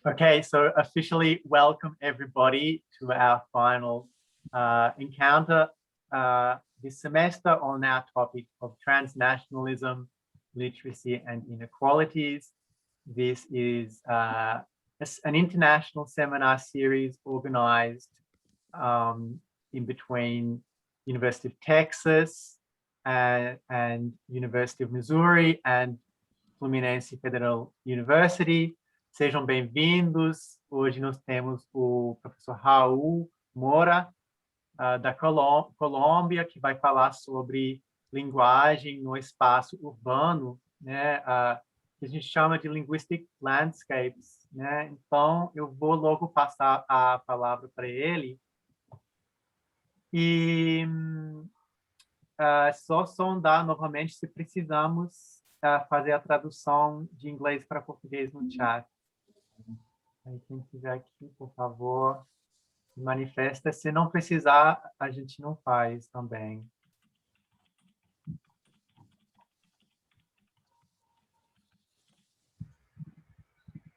Okay, so officially welcome everybody to our final encounter this semester on our topic of transnationalism, literacy and inequalities. This is an international seminar series organized in between University of Texas and University of Missouri and Fluminense Federal University. Sejam bem-vindos. Hoje nós temos o professor Raul Moura, da Colômbia, que vai falar sobre linguagem no espaço urbano, né, que a gente chama de linguistic landscapes, né? Então, eu vou logo passar a palavra para ele. E só sondar novamente se precisamos fazer a tradução de inglês para português no chat. Aí, quem estiver aqui, por favor, manifesta. Se não precisar, a gente não faz também.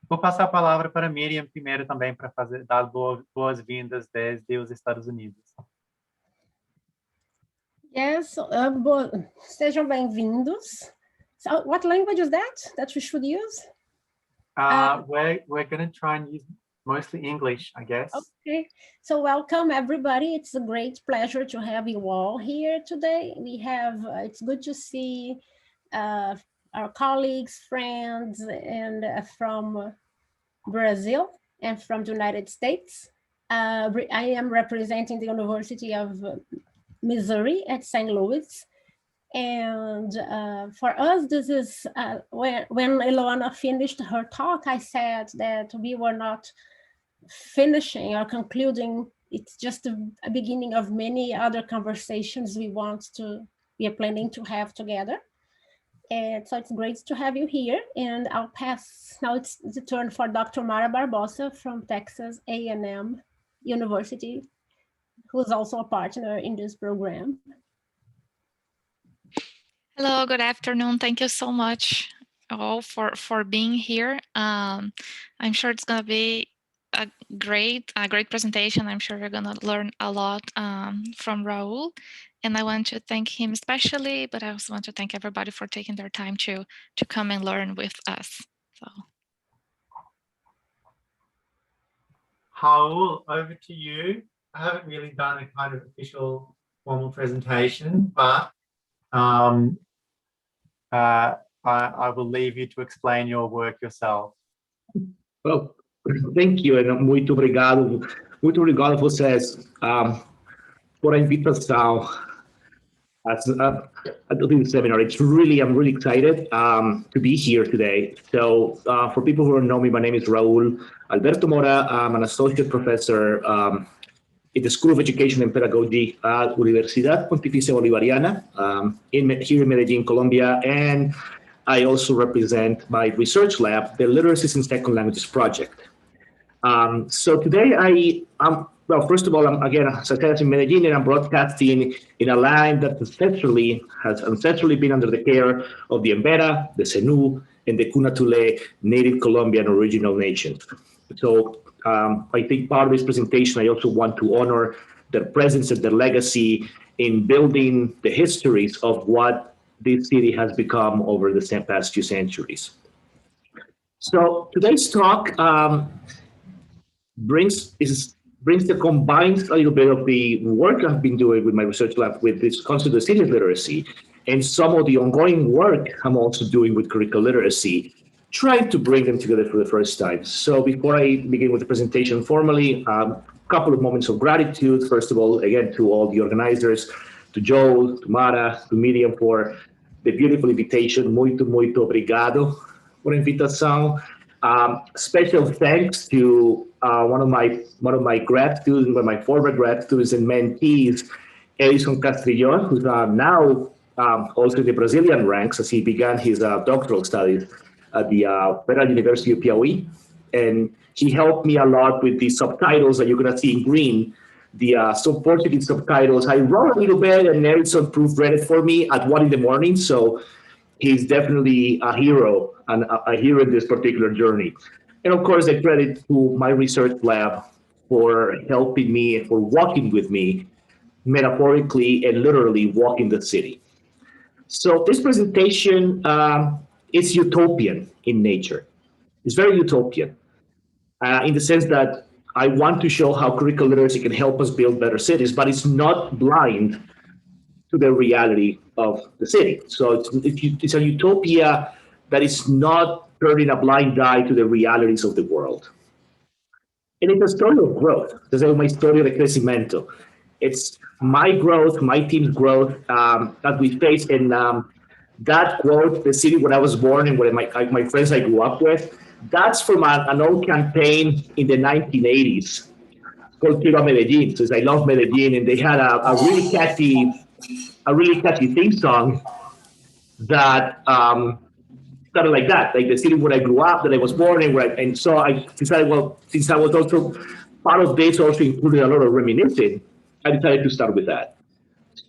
Vou passar a palavra para Miriam primeiro também para dar boas-vindas desde os Estados Unidos. Yes, sejam bem-vindos. So, what language is that we should use? We're going to try and use mostly English, I guess. Okay, so welcome everybody. It's a great pleasure to have you all here today. We have, it's good to see our colleagues, friends, and from Brazil and from the United States. I am representing the University of Missouri at St. Louis. And for us, this is when Ilona finished her talk, I said that we were not finishing or concluding. It's just a beginning of many other conversations we are planning to have together. And so it's great to have you here. And I'll pass, now it's the turn for Dr. Mara Barbosa from Texas A&M University, who's also a partner in this program. Hello, good afternoon. Thank you so much all for being here. I'm sure it's going to be a great presentation. I'm sure you're going to learn a lot from Raul. And I want to thank him especially, but I also want to thank everybody for taking their time to come and learn with us. So, Raul, over to you. I haven't really done a kind of official formal presentation, but I will leave you to explain your work yourself. Well, thank you, and muito obrigado a vocês por a invitação at the seminar. I'm really excited to be here today. So for people who don't know me, my name is Raul Alberto Mora. I'm an associate professor in the School of Education and Pedagogy at Universidad Pontificia Bolivariana here in Medellin, Colombia. And I also represent my research lab, the Literacies in Second Languages Project. So today well, first of all, I'm again, as I said, in Medellin, and I'm broadcasting in a land that has ancestrally been under the care of the Embera, the Zenú, and the Cunatule native Colombian original nations. So I think part of this presentation, I also want to honor their presence and their legacy in building the histories of what this city has become over the past few centuries. So today's talk combines a little bit of the work I've been doing with my research lab with this concept of city literacy and some of the ongoing work I'm also doing with curricular literacy, trying to bring them together for the first time. So before I begin with the presentation formally, a couple of moments of gratitude. First of all, again, to all the organizers, to Joel, to Mara, to Miriam for the beautiful invitation. Muito obrigado por invitação. Special thanks to one of my grad students, one of my former grad students and mentees, Edison Castrillon, who's now also in the Brazilian ranks as he began his doctoral studies at the Federal University of Piauí. And he helped me a lot with the subtitles that you're going to see in green, the some Portuguese subtitles. I wrote a little bit and Edison proofread it for me at 1 a.m. So he's definitely a hero, and a hero in this particular journey. And of course, I credit to my research lab for helping me, for walking with me, metaphorically and literally walking the city. So this presentation is utopian in nature. It's very utopian in the sense that I want to show how critical literacy can help us build better cities, but it's not blind to the reality of the city. So it's a utopia that is not turning a blind eye to the realities of the world. And it's a story of growth. It's my story de crecimiento. It's my growth, my team's growth that we face. And that quote, the city where I was born and where my friends I grew up with, that's from an old campaign in the 1980s called Quiero a Medellin. So it's I love Medellin, and they had a really catchy theme song that started like that, like the city where I grew up, that I was born in, and so I decided, well, since I was also part of this, also included a lot of reminiscing, I decided to start with that.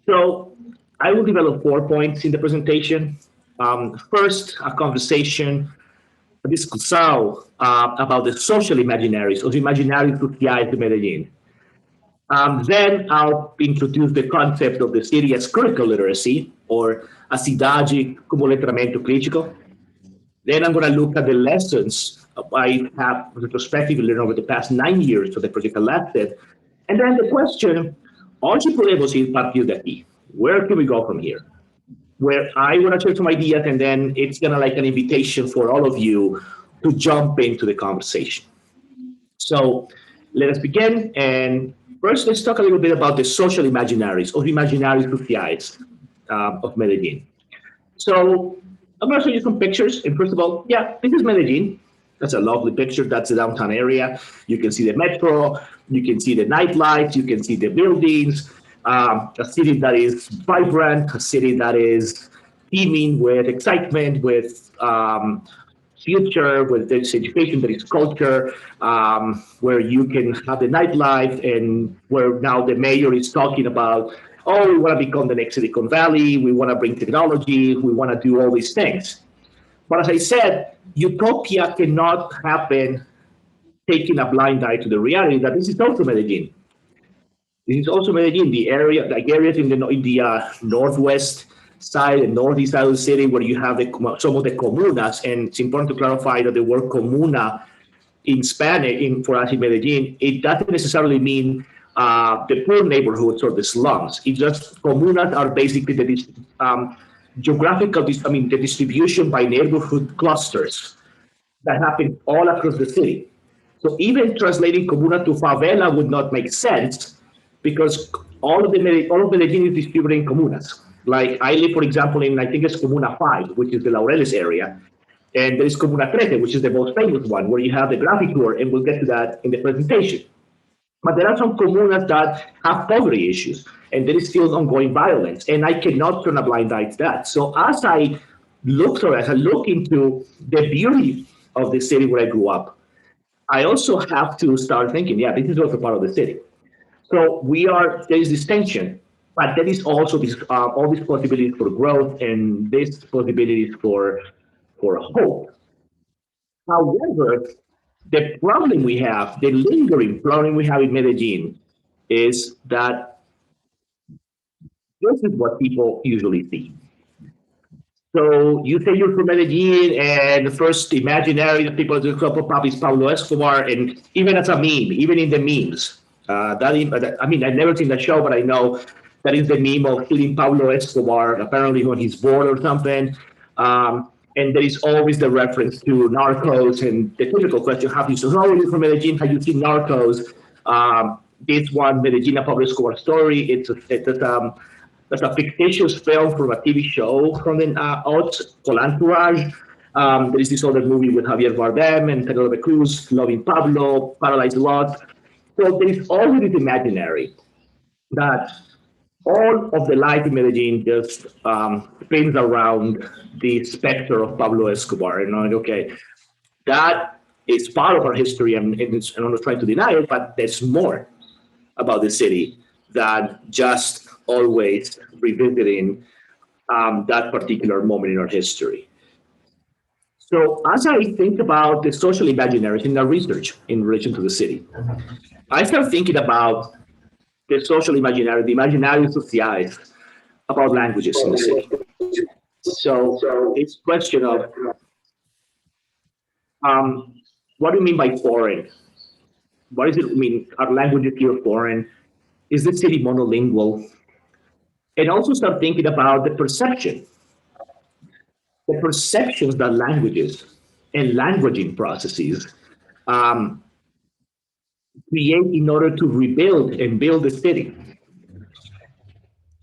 So I will develop 4 points in the presentation. First, a conversation, a discussão about the social imaginaries, os imaginários sociais de Medellin. Then I'll introduce the concept of the city as critical literacy, or a cidade como letramento crítico. Then I'm going to look at the lessons I have retrospectively learned over the past 9 years of the project lasted. And then the question, onde podemos ir partir de aquí? Where can we go from here? Where I want to share some ideas, and then it's going to like an invitation for all of you to jump into the conversation. So let us begin. And first, let's talk a little bit about the social imaginaries, or imaginaries sociais of Medellin. So I'm going to show you some pictures. And first of all, yeah, this is Medellin. That's a lovely picture. That's the downtown area. You can see the metro. You can see the nightlife. You can see the buildings. A city that is vibrant, a city that is teeming with excitement, with future, with this education, there is culture, where you can have the nightlife, and where now the mayor is talking about, oh, we want to become the next Silicon Valley, we want to bring technology, we want to do all these things. But as I said, utopia cannot happen taking a blind eye to the reality that this is also Medellin. This is also Medellin, the area, like areas in the northwest side and northeast side of the city where you have some of the comunas. And it's important to clarify that the word comuna in Spanish, for us in Medellin, it doesn't necessarily mean the poor neighborhoods or the slums. It just, comunas are basically the geographical, the distribution by neighborhood clusters that happen all across the city. So even translating comuna to favela would not make sense, because all of Medellin is distributed in comunas. Like I live, for example, in, I think it's Comuna 5, which is the Laureles area. And there is Comuna 13, which is the most famous one, where you have the graphic tour, and we'll get to that in the presentation. But there are some comunas that have poverty issues, and there is still ongoing violence, and I cannot turn a blind eye to that. So as I look into the beauty of the city where I grew up, I also have to start thinking, yeah, this is also part of the city. So there is this tension, but there is also this, all these possibilities for growth and these possibilities for hope. However, the problem we have, the lingering problem we have in Medellin, is that this is what people usually see. So you say you're from Medellin, and the first imaginary that people do pop up is Pablo Escobar, and even as a meme, even in the memes. I've never seen that show, but I know that is the meme of killing Pablo Escobar, apparently when he's bored or something. And there is always the reference to Narcos, and the typical question, have you seen, oh, you're from Medellin, have you seen Narcos? This one, Medellin, a Pablo Escobar story, that's a fictitious film from a TV show from the aughts called Entourage. There is this other movie with Javier Bardem and Penelope Cruz, Loving Pablo, Paradise Lost. So there is always this imaginary that all of the life in Medellin just spins around the specter of Pablo Escobar. And I'm like, okay, that is part of our history, and I'm not trying to deny it, but there's more about the city than just always revisiting that particular moment in our history. So as I think about the social imaginaries in our research in relation to the city, I start thinking about the social imaginary, the imaginarios sociales about languages in the city. So it's a question of what do you mean by foreign? What does it mean? Are languages here foreign? Is the city monolingual? And also start thinking about the perceptions that languages and languaging processes um, create in order to rebuild and build the city,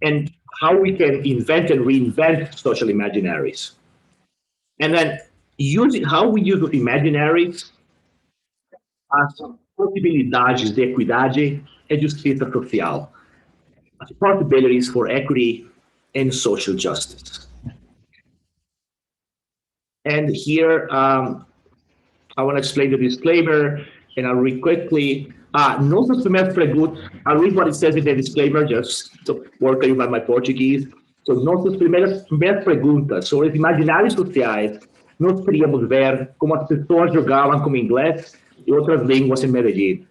and how we can invent and reinvent social imaginaries. And then using how we use those imaginaries as possibilidades de equidade e justiça social, as possibilities for equity and social justice. And here, I want to explain the disclaimer, and I'll read quickly. No das primeiras perguntas, I'll read what it says in the disclaimer, just to work on my Portuguese. So, nossas primeiras perguntas sobre os imaginários sociais, nós queríamos ver como as pessoas jogavam com inglês e outras línguas em Medellín.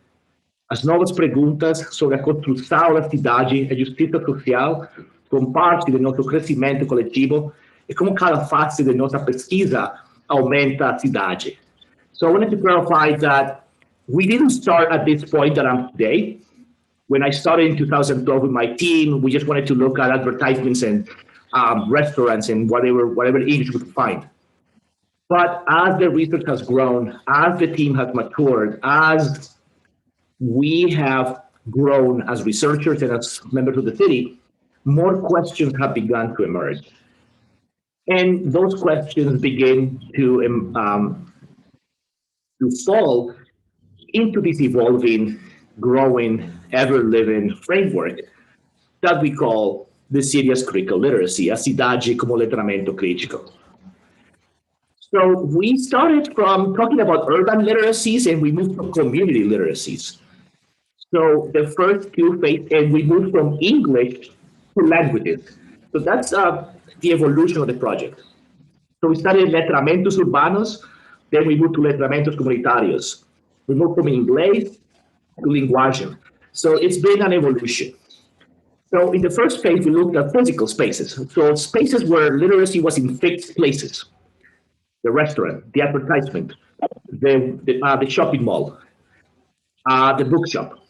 As novas perguntas sobre a construção da cidade e justiça social são parte do nosso crescimento coletivo e como cada fase da nossa pesquisa aumenta a cidade. So I wanted to clarify that we didn't start at this point that I'm today. When I started in 2012 with my team, we just wanted to look at advertisements and restaurants and whatever English we could find. But as the research has grown, as the team has matured, as we have grown as researchers and as members of the city, more questions have begun to emerge. And those questions begin to fall into this evolving, growing, ever-living framework that we call the city as critical literacy, a cidade como letramento crítico. So we started from talking about urban literacies and we moved to community literacies. So the first two phases, and we moved from English to languages. So that's the evolution of the project. So we started letramentos urbanos, then we moved to letramentos comunitarios. We moved from Inglés to Linguagem. So it's been an evolution. So in the first phase, we looked at physical spaces. So spaces where literacy was in fixed places. The restaurant, the advertisement, the shopping mall, the bookshop.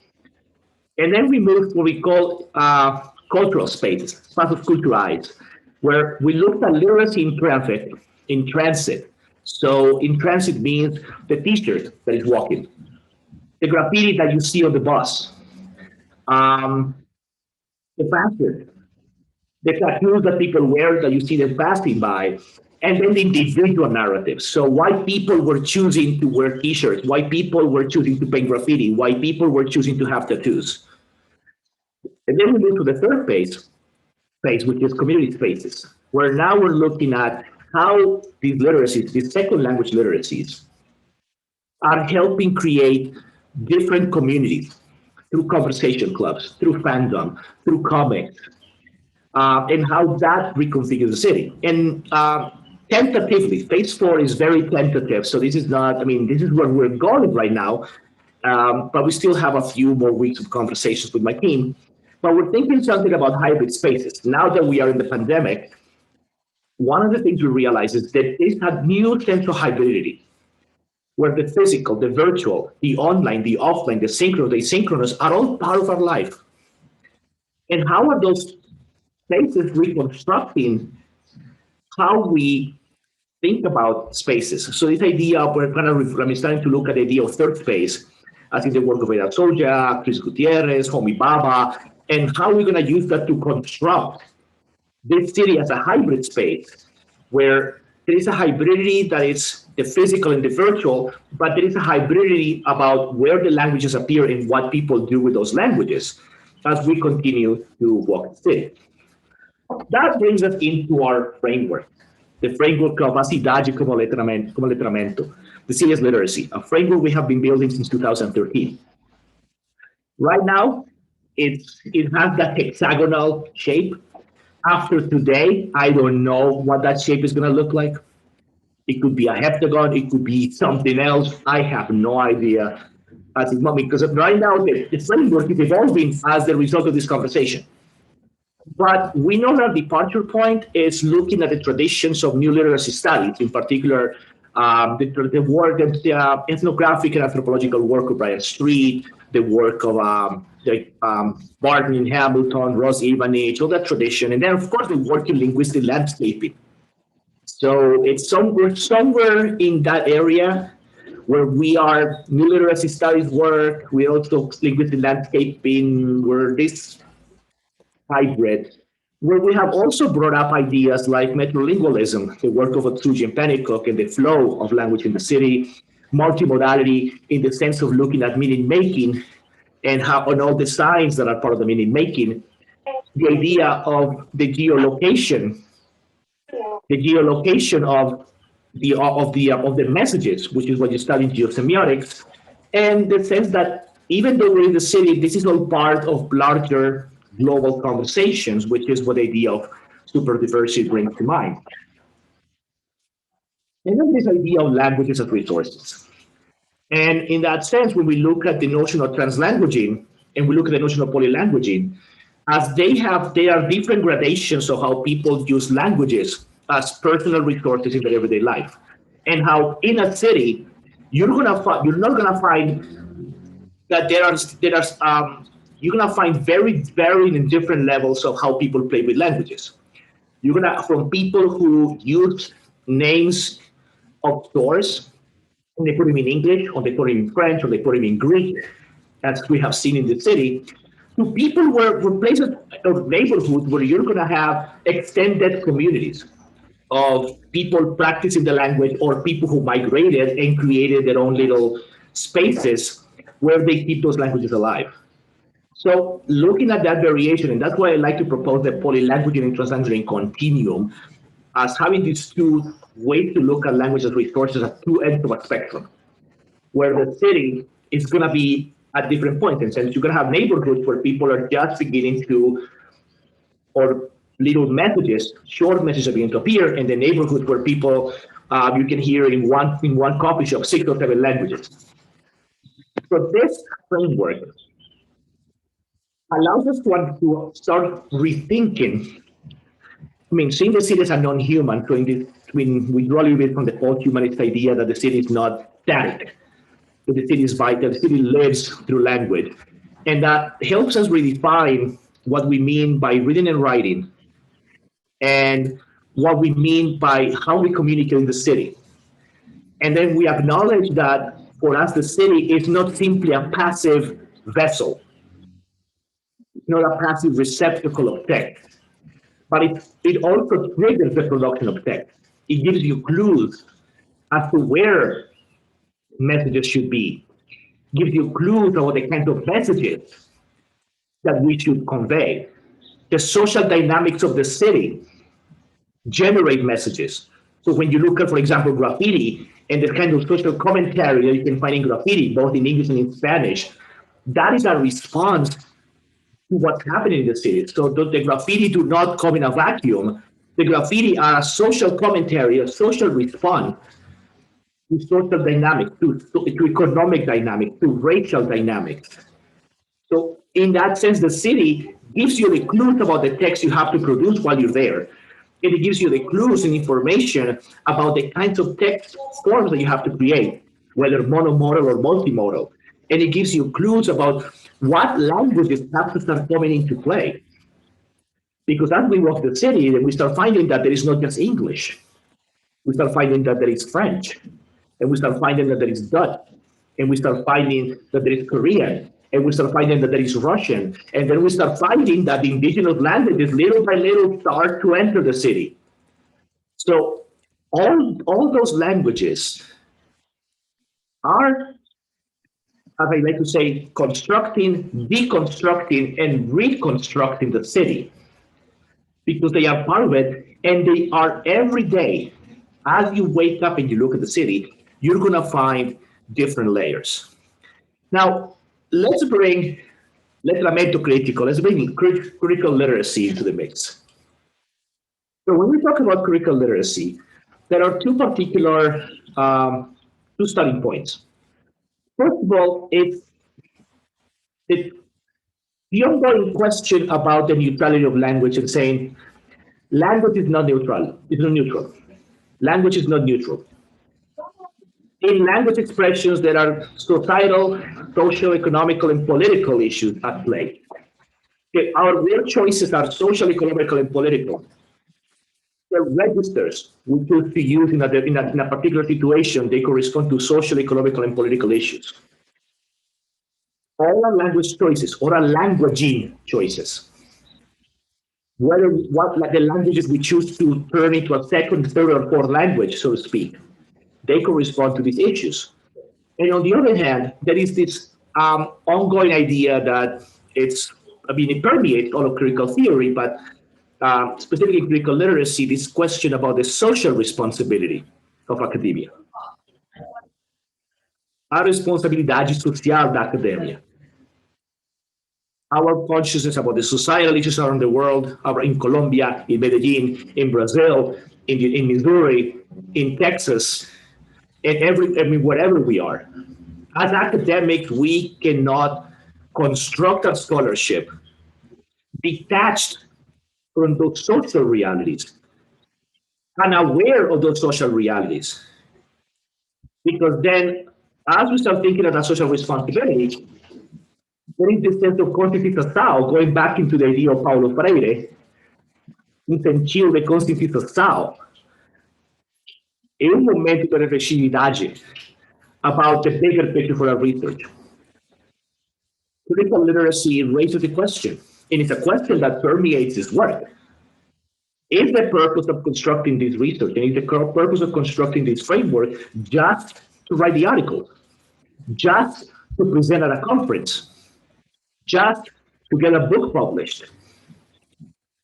And then we moved to what we call cultural spaces, espaços culturais, where we looked at literacy in transit. So in transit means the t-shirt that is walking, the graffiti that you see on the bus, the fashion, the tattoos that people wear that you see them passing by, and then the individual narratives. So why people were choosing to wear t-shirts, why people were choosing to paint graffiti, why people were choosing to have tattoos. And then we move to the third phase, which is community spaces, where now we're looking at how these literacies, these second language literacies, are helping create different communities through conversation clubs, through fandom, through comics, and how that reconfigures the city. And tentatively, phase 4 is very tentative. So this is not, I mean, this is where we're going right now, but we still have a few more weeks of conversations with my team. But we're thinking something about hybrid spaces. Now that we are in the pandemic, one of the things we realize is that there's a new sense of hybridity, where the physical, the virtual, the online, the offline, the synchronous, the asynchronous are all part of our life. And how are those spaces reconstructing how we think about spaces? So this idea of, I'm starting to look at the idea of third space, as in the work of Eda Soja, Chris Gutierrez, Homi Baba, and how we're going to use that to construct this city as a hybrid space, where there is a hybridity that is the physical and the virtual, but there is a hybridity about where the languages appear and what people do with those languages as we continue to walk the city. That brings us into our framework, the framework of a cidade como letramento, the city as literacy, a framework we have been building since 2013. Right now, it has that hexagonal shape. After today, I don't know what that shape is going to look like. It could be a heptagon, it could be something else. I have no idea at this moment, because right now the framework is evolving as the result of this conversation. But we know that departure point is looking at the traditions of new literacy studies, in particular, the work, the ethnographic and anthropological work of Brian Street, the work of Barton and Hamilton, Ross Ivanich, all that tradition, and then of course the work in linguistic landscaping. So it's somewhere in that area where we are new literacy studies work, we also linguistic landscaping, where this hybrid, where we have also brought up ideas like metrolingualism, the work of Otsuji and Pennycook, and the flow of language in the city, multimodality in the sense of looking at meaning making and how on all the signs that are part of the meaning making, the idea of the geolocation of the messages, which is what you study in geosemiotics, and the sense that even though we're in the city, this is all part of larger global conversations, which is what the idea of super diversity brings to mind. And then this idea of languages as resources. And in that sense, when we look at the notion of translanguaging and we look at the notion of polylanguaging, as they are different gradations of how people use languages as personal resources in their everyday life, and how in a city you're not gonna find that you're gonna find very varying and different levels of how people play with languages. You're gonna from people who use names of stores and they put them in English, or they put them in French, or they put them in Greek, as we have seen in the city, to people where places of neighborhoods where you're gonna have extended communities of people practicing the language, or people who migrated and created their own little spaces where they keep those languages alive. So looking at that variation, and that's why I like to propose the polylanguaging and translanguaging continuum as having these two ways to look at language as resources at two ends of a spectrum, where the city is going to be at different points. And since you're going to have neighborhoods where people are just beginning to, or little messages, short messages are beginning to appear, and the neighborhoods where people, you can hear in one coffee shop 6 or 7 languages. So this framework allows us to start rethinking. I mean, seeing the city as a non-human, we draw a little bit from the post-humanist idea that the city is not static, that the city is vital, the city lives through language. And that helps us redefine what we mean by reading and writing, and what we mean by how we communicate in the city. And then we acknowledge that for us, the city is not simply a passive vessel, not a passive receptacle of text, but it also triggers the production of text. It gives you clues as to where messages should be, gives you clues about the kinds of messages that we should convey. The social dynamics of the city generate messages. So when you look at, for example, graffiti and the kind of social commentary that you can find in graffiti, both in English and in Spanish, that is a response to what's happening in the city. So the graffiti do not come in a vacuum. The graffiti are a social commentary, a social response to social dynamics, to economic dynamics, to racial dynamics. So in that sense, the city gives you the clues about the text you have to produce while you're there. And it gives you the clues and information about the kinds of text forms that you have to create, whether monomodal or multimodal. And it gives you clues about what languages have to start coming into play. Because as we walk the city, we start finding that there is not just English. We start finding that there is French. And we start finding that there is Dutch. And we start finding that there is Korean. And we start finding that there is Russian. And then we start finding that the indigenous languages little by little start to enter the city. So all those languages are, as I like to say, constructing, deconstructing, and reconstructing the city, because they are part of it, and they are every day. As you wake up and you look at the city, you're going to find different layers. Now, let's bring letramento critico, let's bring critical literacy into the mix. So when we talk about critical literacy, there are two particular two starting points. First of all, it's the ongoing question about the neutrality of language and saying language is not neutral. It's not neutral. Language is not neutral. In language expressions, there are societal, social, economical, and political issues at play. Okay, our word choices are social, economical, and political. The registers we choose to use in a particular situation, they correspond to social, economical, and political issues. All our language choices, or our languaging choices, whether like the languages we choose to turn into a second, third, or fourth language, so to speak, they correspond to these issues. And on the other hand, there is this ongoing idea that it permeates all of critical theory, but specifically critical literacy, this question about the social responsibility of academia. A responsabilidade social da academia. Our consciousness about the societal issues around the world, in Colombia, in Medellin, in Brazil, in Missouri, in Texas, and wherever we are. As academics, we cannot construct a scholarship detached from those social realities and aware of those social realities. Because then, as we start thinking of that social responsibility, there is this sense of constituição, going back into the idea of Paulo Freire, incentivo de constituição, é momento de reflexividade about the bigger picture for our research. Critical literacy raises the question, and it's a question that permeates this work. Is the purpose of constructing this research, and is the purpose of constructing this framework just to write the article, just to present at a conference, just to get a book published?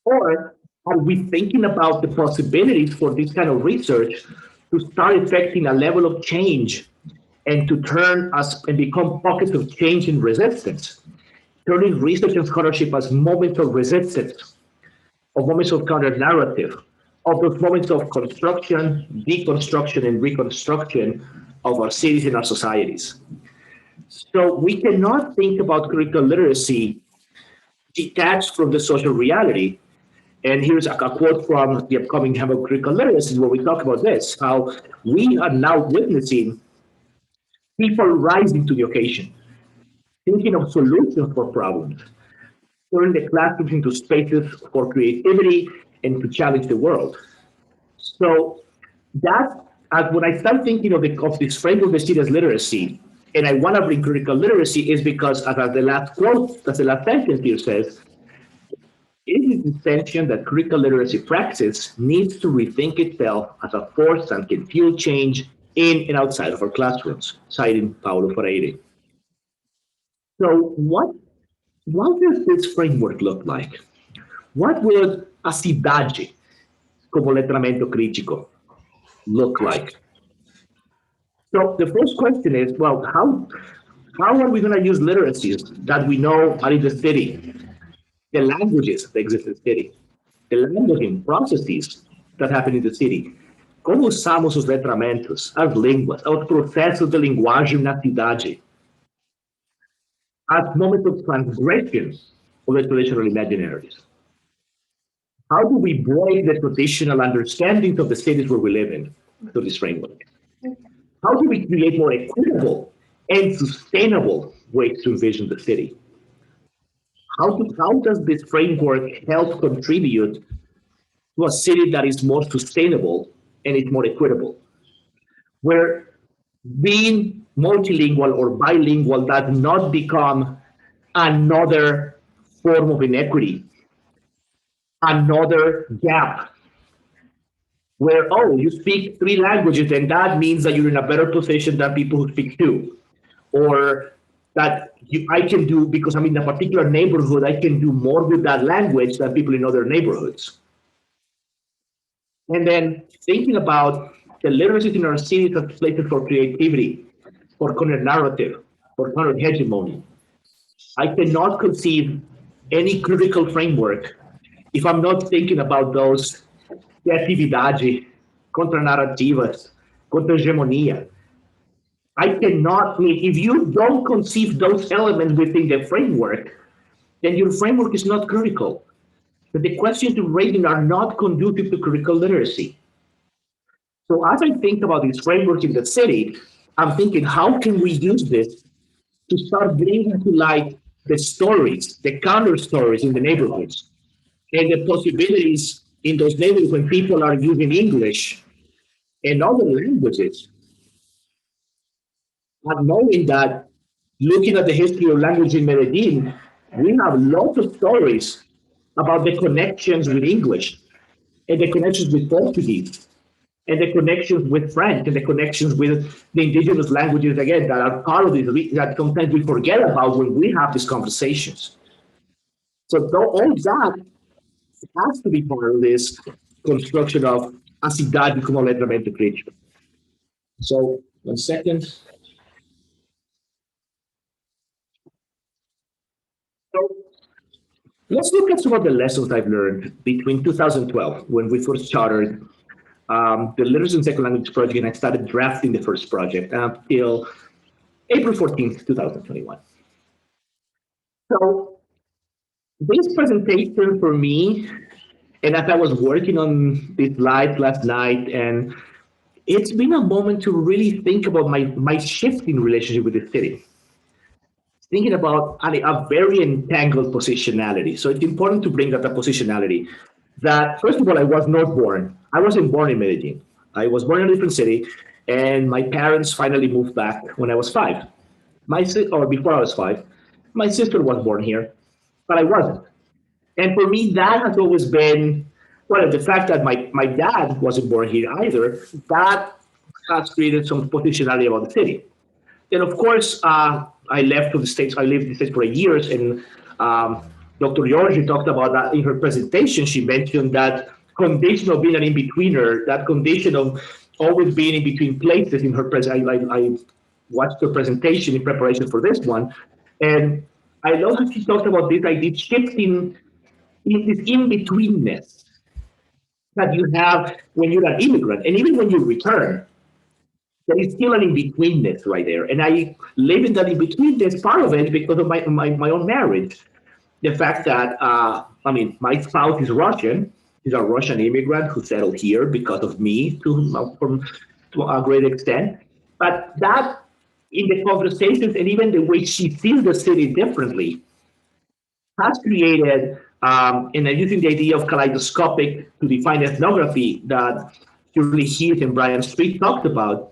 Or are we thinking about the possibilities for this kind of research to start affecting a level of change and to turn us and become pockets of change and resistance, turning research and scholarship as moments of resistance, of moments of counter-narrative, of those moments of construction, deconstruction, and reconstruction of our cities and our societies. So we cannot think about critical literacy detached from the social reality. And here's a quote from the upcoming Hammer of Critical Literacy, where we talk about this, how we are now witnessing people rising to the occasion, thinking of solutions for problems, turning the classrooms into spaces for creativity and to challenge the world. So that, when I start thinking of this framework of serious literacy, and I want to bring critical literacy, is because, as the last quote, as the last sentence here says, it is essential that critical literacy practice needs to rethink itself as a force that can fuel change in and outside of our classrooms, citing Paulo Freire. So what does this framework look like? What would a cidade como letramento crítico look like? So the first question is, well, how are we going to use literacies that we know are in the city, the languages that exist in the city, the languaging processes that happen in the city? Como usamos os letramentos, as línguas, os processos de linguagem na cidade, as moments of transgression of the traditional imaginaries? How do we break the traditional understandings of the cities where we live in through this framework? How do we create more equitable and sustainable ways to envision the city? How does this framework help contribute to a city that is more sustainable and is more equitable, where being multilingual or bilingual does not become another form of inequity, another gap, where, oh, you speak 3 languages and that means that you're in a better position than people who speak 2, or that I can do, because I'm in a particular neighborhood, I can do more with that language than people in other neighborhoods. And then thinking about the literacies in our cities as places for creativity, for counter-narrative, for counter-hegemony. I cannot conceive any critical framework if I'm not thinking about those creatividade, contranarrativas, contra-hegemonia. I cannot, I mean, if you don't conceive those elements within the framework, then your framework is not critical. But the questions you're raising are not conducive to critical literacy. So as I think about these frameworks in the city, I'm thinking, how can we use this to start bringing to light the stories, the counter stories in the neighborhoods, and the possibilities in those neighborhoods when people are using English and other languages, and knowing that looking at the history of language in Medellin, we have lots of stories about the connections with English and the connections with Portuguese and the connections with French and the connections with the indigenous languages, again, that are part of this, that sometimes we forget about when we have these conversations. So all that has to be part of this construction of a cidade como letramento crítico. So, 1 second. So, let's look at some of the lessons I've learned between 2012, when we first chartered the Literacy and Second Language Project, and I started drafting the first project until April 14th, 2021. So this presentation for me, and as I was working on this slide last night, and it's been a moment to really think about my shifting relationship with the city. Thinking about a very entangled positionality. So it's important to bring up the positionality that, first of all, I was not born. I wasn't born in Medellin. I was born in a different city, and my parents finally moved back when I was 5. Or before I was 5. My sister was born here, but I wasn't. And for me, that has always been, well, the fact that my dad wasn't born here either, that has created some positionality about the city. Then, of course, I left to the States. I lived in the States for years, and Dr. Georgie talked about that in her presentation. She mentioned that condition of being an in-betweener, that condition of always being in between places in her presentation. I watched her presentation in preparation for this one, and I love how she talked about this idea shifting in this in-betweenness that you have when you're an immigrant, and even when you return. There is still an in-betweenness right there. And I live in that in-betweenness part of it because of my own marriage. The fact that, my spouse is Russian. He's a Russian immigrant who settled here because of me to a great extent. But that, in the conversations and even the way she sees the city differently, has created, and I'm using the idea of kaleidoscopic to define ethnography that Julie Heath and Brian Street talked about,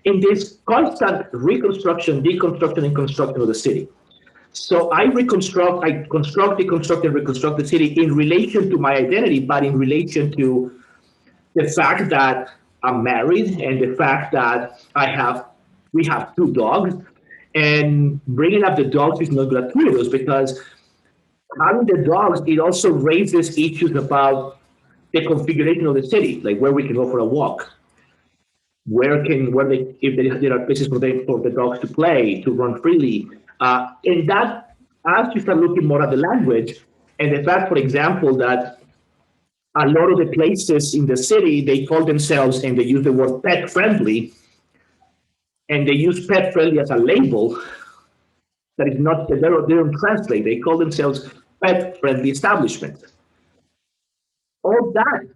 in this constant reconstruction, deconstruction, and construction of the city. So I construct, deconstruct, and reconstruct the city in relation to my identity, but in relation to the fact that I'm married and the fact that we have 2 dogs, and bringing up the dogs is not gratuitous because having the dogs, it also raises issues about the configuration of the city, like where we can go for a walk. If there are places for the dogs to play, to run freely. And that, as you start looking more at the language, and the fact, for example, that a lot of the places in the city, they call themselves, and they use the word pet friendly, and they use pet friendly as a label that is not, they don't translate. They call themselves pet friendly establishment. All that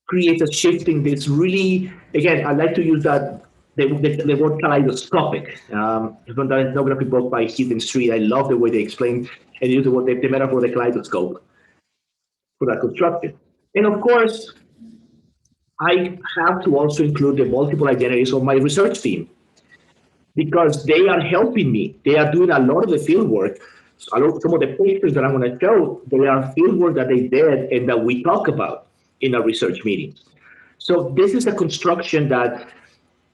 creates a shift in this really, again, I like to use that the word kaleidoscopic. From the ethnography book by Heath and Street, I love the way they explain and use the metaphor, the kaleidoscope for that construction. And of course, I have to also include the multiple identities of my research team because they are helping me. They are doing a lot of the field work. Some of the pictures that I'm going to show, they are field work that they did and that we talk about in our research meetings. So this is a construction that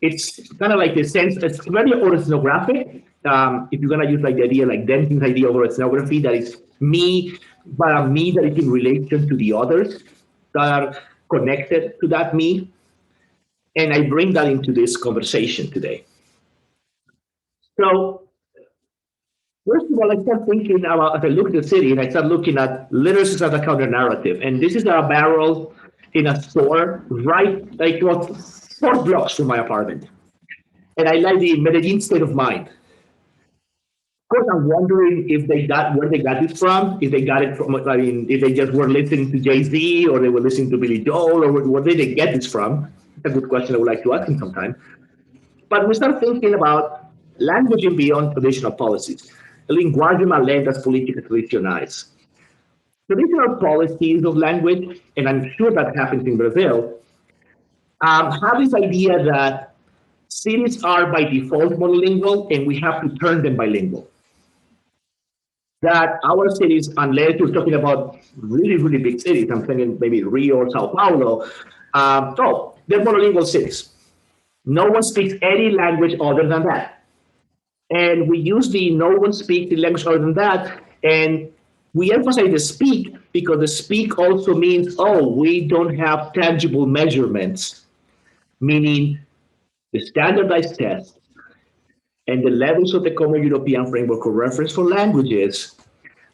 it's kind of like the sense, it's very ethnographic. If you're going to use like the idea, like Denton's idea of ethnography, that is me, but a me that is in relation to the others that are connected to that me. And I bring that into this conversation today. So first of all, I start thinking about, as I look at the city, and I start looking at literacy as a counter narrative. And this is a barrel, in a store right, like, about 4 blocks from my apartment. And I like the Medellin state of mind. Of course, I'm wondering if they got where they got this from. If they got it from, I mean, if they just were listening to Jay-Z or they were listening to Billy Joel, or where did they get this from? It's a good question I would like to ask him sometime. But we start thinking about languaging beyond traditional policies. Linguagem a lendas políticas tradicionais. Traditional policies of language, and I'm sure that happens in Brazil, have this idea that cities are by default monolingual and we have to turn them bilingual. That our cities, unless you're talking about really, really big cities, I'm thinking maybe Rio or Sao Paulo, they're monolingual cities. No one speaks any language other than that. And we use the no one speaks the language other than that. And we emphasize the speak because the speak also means, oh, we don't have tangible measurements, meaning the standardized tests and the levels of the Common European Framework of Reference for Languages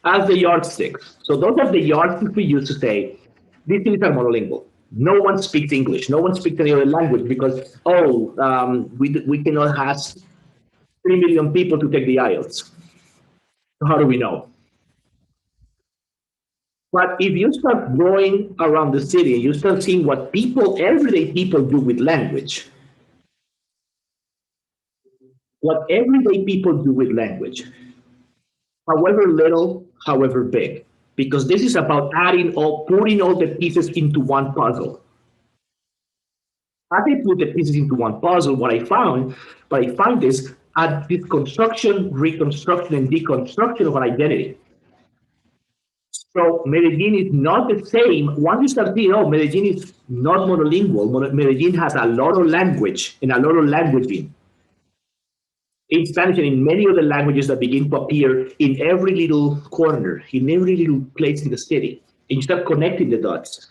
as the yardsticks. So those are the yardsticks we use to say, these cities are monolingual. No one speaks English. No one speaks any other language because, we cannot ask 3 million people to take the IELTS. So how do we know? But if you start going around the city and you start seeing what people, everyday people do with language, what everyday people do with language, however little, however big, because this is about putting all the pieces into one puzzle. As I put the pieces into one puzzle, what I find is a construction, reconstruction, and deconstruction of an identity. So Medellin is not the same. Once you start seeing, Medellin is not monolingual. Medellin has a lot of language and a lot of languaging in Spanish and in many other languages that begin to appear in every little corner, in every little place in the city. And you start connecting the dots.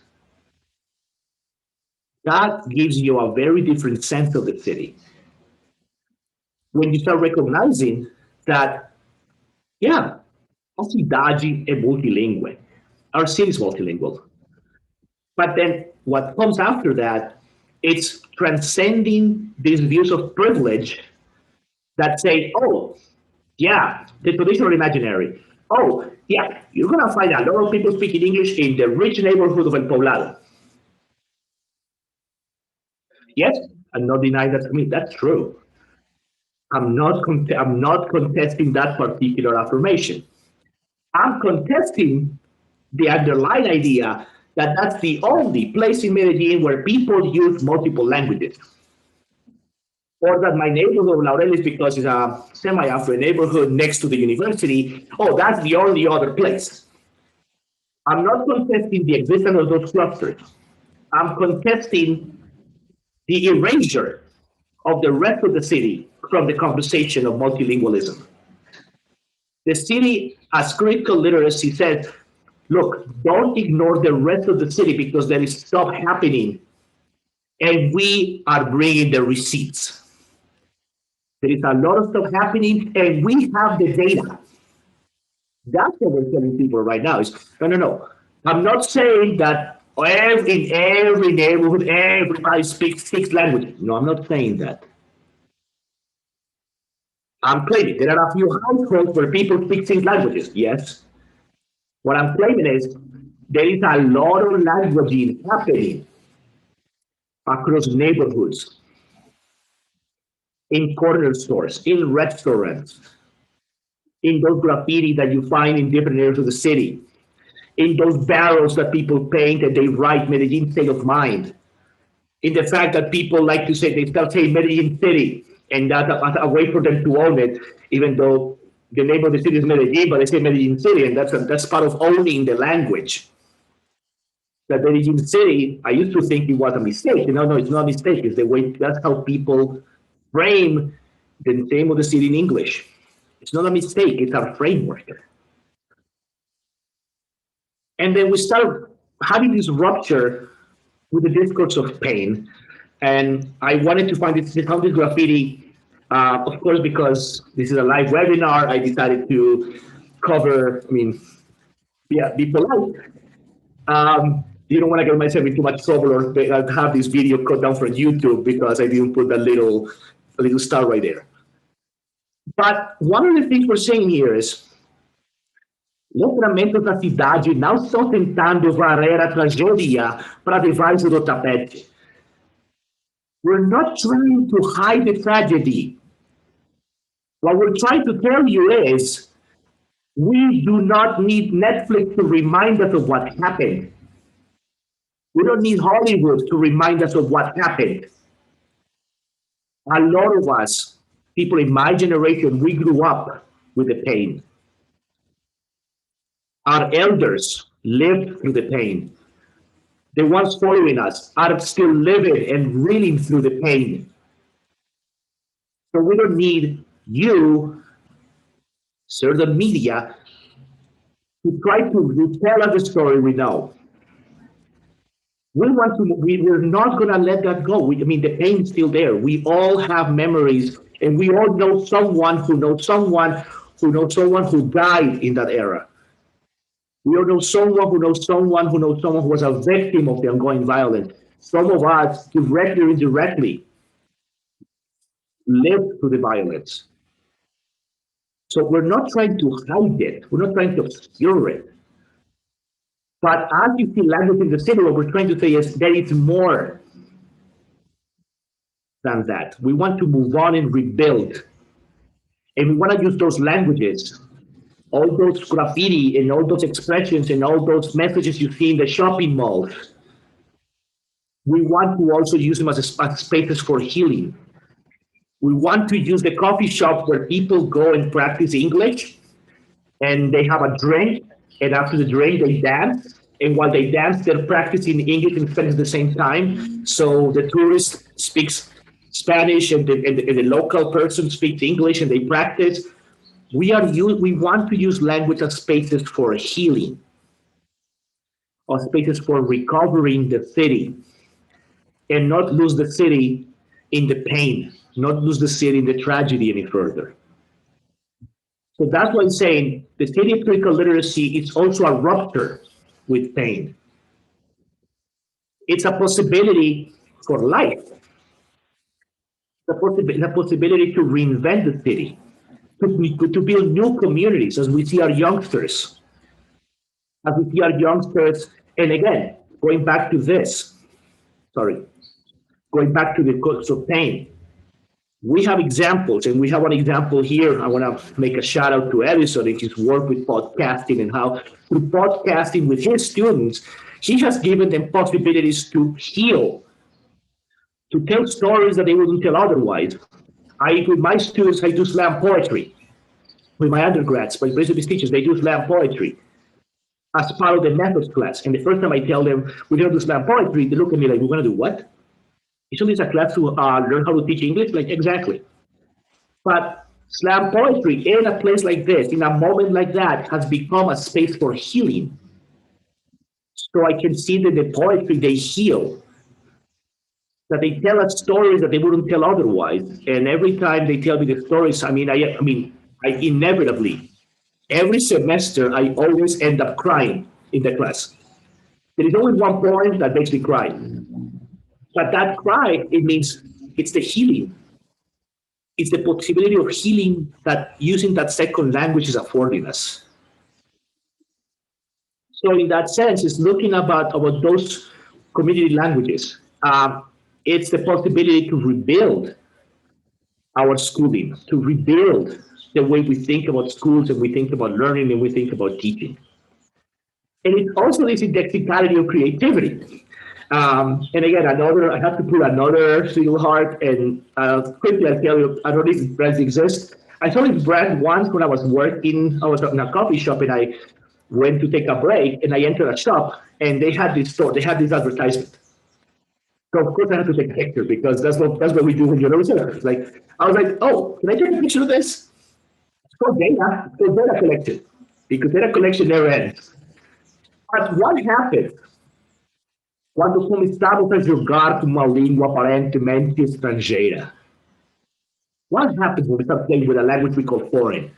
That gives you a very different sense of the city. When you start recognizing that, yeah, a cidade é multilingue. Our city is multilingual. But then what comes after that, it's transcending these views of privilege that say, oh, yeah, the traditional imaginary. Oh, yeah, you're going to find a lot of people speaking English in the rich neighborhood of El Poblado. Yes, I'm not denying that to me. That's true. I'm not contesting that particular affirmation. I'm contesting the underlying idea that that's the only place in Medellin where people use multiple languages. Or that my neighborhood of Laurel is because it's a semi-affluent neighborhood next to the university. Oh, that's the only other place. I'm not contesting the existence of those clusters. I'm contesting the erasure of the rest of the city from the conversation of multilingualism. The city, as critical literacy says, look, don't ignore the rest of the city because there is stuff happening and we are bringing the receipts. There is a lot of stuff happening and we have the data. That's what we're telling people right now is, no. I'm not saying that in every neighborhood, everybody speaks 6 languages. No, I'm not saying that. I'm claiming there are a few households where people speak 6 languages. Yes. What I'm claiming is there is a lot of languaging happening across neighborhoods, in corner stores, in restaurants, in those graffiti that you find in different areas of the city, in those barrels that people paint and they write Medellin state of mind, in the fact that people like to say, they start saying Medellin city, and that's a way for them to own it, even though the name of the city is Medellin, but they say Medellin city, and that's part of owning the language. That Medellin city, I used to think it was a mistake. No, it's not a mistake. It's the way, that's how people frame the name of the city in English. It's not a mistake, it's a framework. And then we start having this rupture with the discourse of pain. And I wanted to find this graffiti, of course, because this is a live webinar, I decided to cover, be polite. You don't want to get myself into too much trouble or have this video cut down from YouTube because I didn't put that little star right there. But one of the things we're saying here is letramentos da cidade não estão tentando varrer a tragédia para debaixo do tapete. We're not trying to hide the tragedy. What we're trying to tell you is we do not need Netflix to remind us of what happened. We don't need Hollywood to remind us of what happened. A lot of us, people in my generation, we grew up with the pain. Our elders lived through the pain. The ones following us are still living and reeling through the pain. So we don't need you, sir, the media, to try to tell us the story we know. We're not going to let that go. The pain is still there. We all have memories, and we all know someone who knows someone who knows someone who died in that era. We all know someone who knows someone who knows someone who was a victim of the ongoing violence. Some of us, directly or indirectly, lived through the violence. So we're not trying to hide it. We're not trying to obscure it. But as you see language in the city, what we're trying to say is there is more than that. We want to move on and rebuild. And we want to use those languages, all those graffiti and all those expressions and all those messages you see in the shopping malls. We want to also use them as spaces for healing. We want to use the coffee shop where people go and practice English, and they have a drink, and after the drink, they dance. And while they dance, they're practicing English and Spanish at the same time. So the tourist speaks Spanish, and the local person speaks English, and they practice. We want to use language as spaces for healing, or spaces for recovering the city, and not lose the city in the pain, not lose the city in the tragedy any further. So that's why I'm saying the city of critical literacy is also a rupture with pain. It's a possibility for life, the possibility to reinvent the city, to build new communities as we see our youngsters. And again, going back to the cause of pain. We have examples, and we have one example here. I want to make a shout out to Edison and his work with podcasting, and how through podcasting with his students, he has given them possibilities to heal, to tell stories that they wouldn't tell otherwise. With my students, I do slam poetry. With my undergrads, my principal teachers, they do slam poetry as part of the methods class. And the first time I tell them we're going to do slam poetry, they look at me like, we're going to do what? Isn't this a class to learn how to teach English? Like, exactly. But slam poetry in a place like this, in a moment like that, has become a space for healing. So I can see that the poetry, they heal, that they tell us stories that they wouldn't tell otherwise. And every time they tell me the stories, I inevitably, every semester, I always end up crying in the class. There is always one point that makes me cry. But that cry, it means it's the healing. It's the possibility of healing that using that second language is affording us. So in that sense, it's looking about those community languages. It's the possibility to rebuild our schooling, to rebuild the way we think about schools and we think about learning and we think about teaching. And it also is indexicality of creativity. And again, I have to put another single heart, and quickly I'll tell you, I don't know if brands exist. I saw this brand once when I was in a coffee shop, and I went to take a break, and I entered a shop, and they had this advertisement. So of course I had to take a picture, because that's what we do when you're visitors. Like, I was like, oh, can I take a picture of this? It's called data. It's called data collection, because data collection never ends. But what happened quando começamos a jogar com uma língua aparentemente estrangeira? What happens when we start playing with a language we call foreign?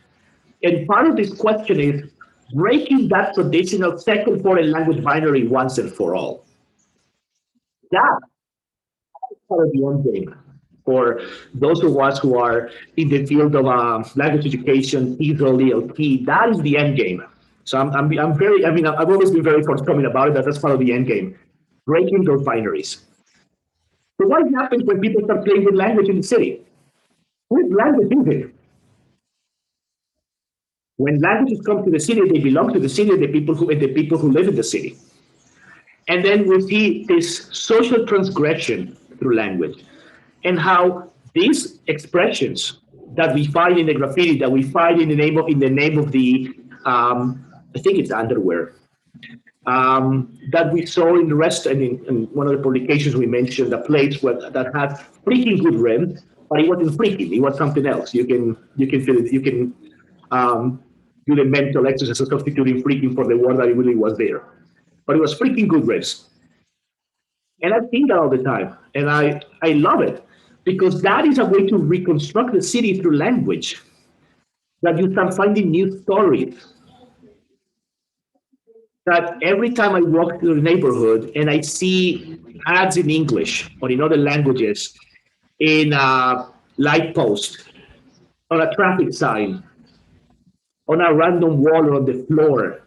And part of this question is, breaking that traditional second foreign language binary once and for all. That is part of the end game for those of us who are in the field of language education, TESOL, ELT. That is the end game. So I'm very, I mean, I've always been very forthcoming about it. That's part of the end game, breaking those binaries. So what happens when people start playing with language in the city? Whose language is it? When languages come to the city, they belong to the city and the people who live in the city. And then we see this social transgression through language and how these expressions that we find in the graffiti, that we find in the name of the I think it's underwear, that we saw in the rest and in one of the publications we mentioned, the plates that had freaking good rim, but it wasn't freaking, it was something else. You can feel it, you can do the mental exercise of substituting freaking for the word that it really was there. But it was freaking good rims. And I think that all the time. And I love it because that is a way to reconstruct the city through language. That you start finding new stories. That every time I walk through the neighborhood and I see ads in English or in other languages in a light post, on a traffic sign, on a random wall or on the floor,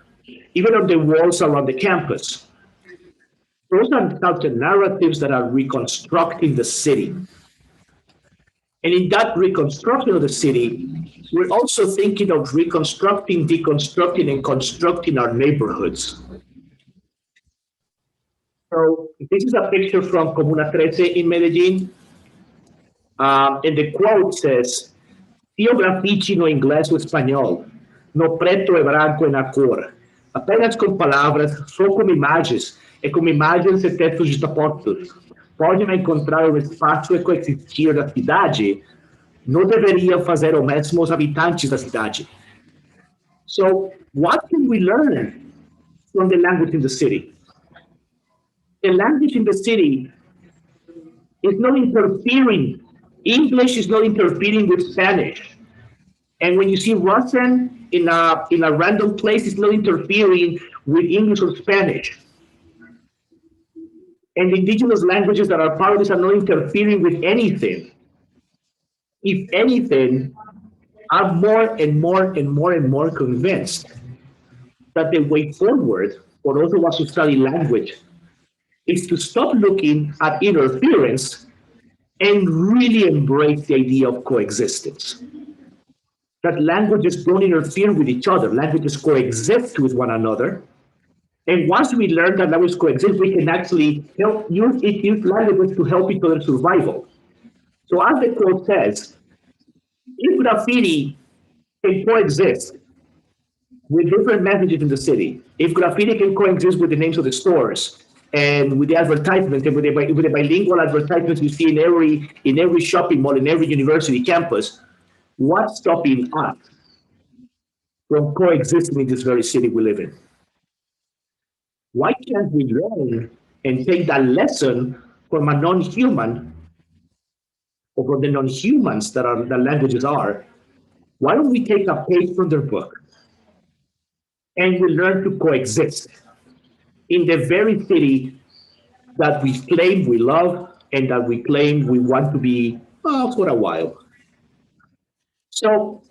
even on the walls around the campus. Those are cultural narratives that are reconstructing the city. And in that reconstruction of the city, we're also thinking of reconstructing, deconstructing, and constructing our neighborhoods. So this is a picture from Comuna 13 in Medellín. And the quote says, "Io graffiti no inglês ou espanhol, no preto e branco e na cor. Apenas com palavras, só com imagens, e com imagens e textos justapostos. Podem encontrar um espaço e coexistir da cidade. Não deveriam fazer o mesmo os habitantes da cidade." So, what can we learn from the language in the city? The language in the city is not interfering. English is not interfering with Spanish. And when you see Russian in a random place, it's not interfering with English or Spanish. And indigenous languages that are part of this are not interfering with anything. If anything, I'm more and more and more and more convinced that the way forward for those of us who study language is to stop looking at interference and really embrace the idea of coexistence. That languages don't interfere with each other, languages coexist with one another. And once we learn that languages coexist, we can actually use languages to help each other's survival. So as the quote says, if graffiti can coexist with different messages in the city, if graffiti can coexist with the names of the stores and with the advertisements and with the bilingual advertisements you see in every shopping mall, in every university campus, what's stopping us from coexisting in this very city we live in? Why can't we learn and take that lesson from a non-human or from the non-humans that the languages are? Why don't we take a page from their book and we learn to coexist in the very city that we claim we love and that we claim we want to be for a while? So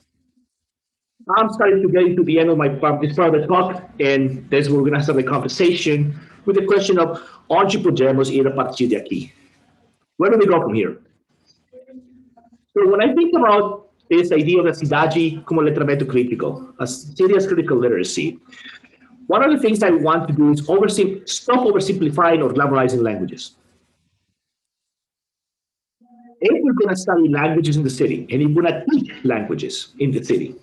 I'm starting to get into the end of this part of the talk, and that's where we're going to start the conversation with the question of onde podemos ir a partir de aqui? Where do we go from here? So when I think about this idea of the cidade como letramento crítico, a city as critical literacy, one of the things I want to do is stop oversimplifying or glamorizing languages. If we're going to study languages in the city, and if we're going to teach languages in the city,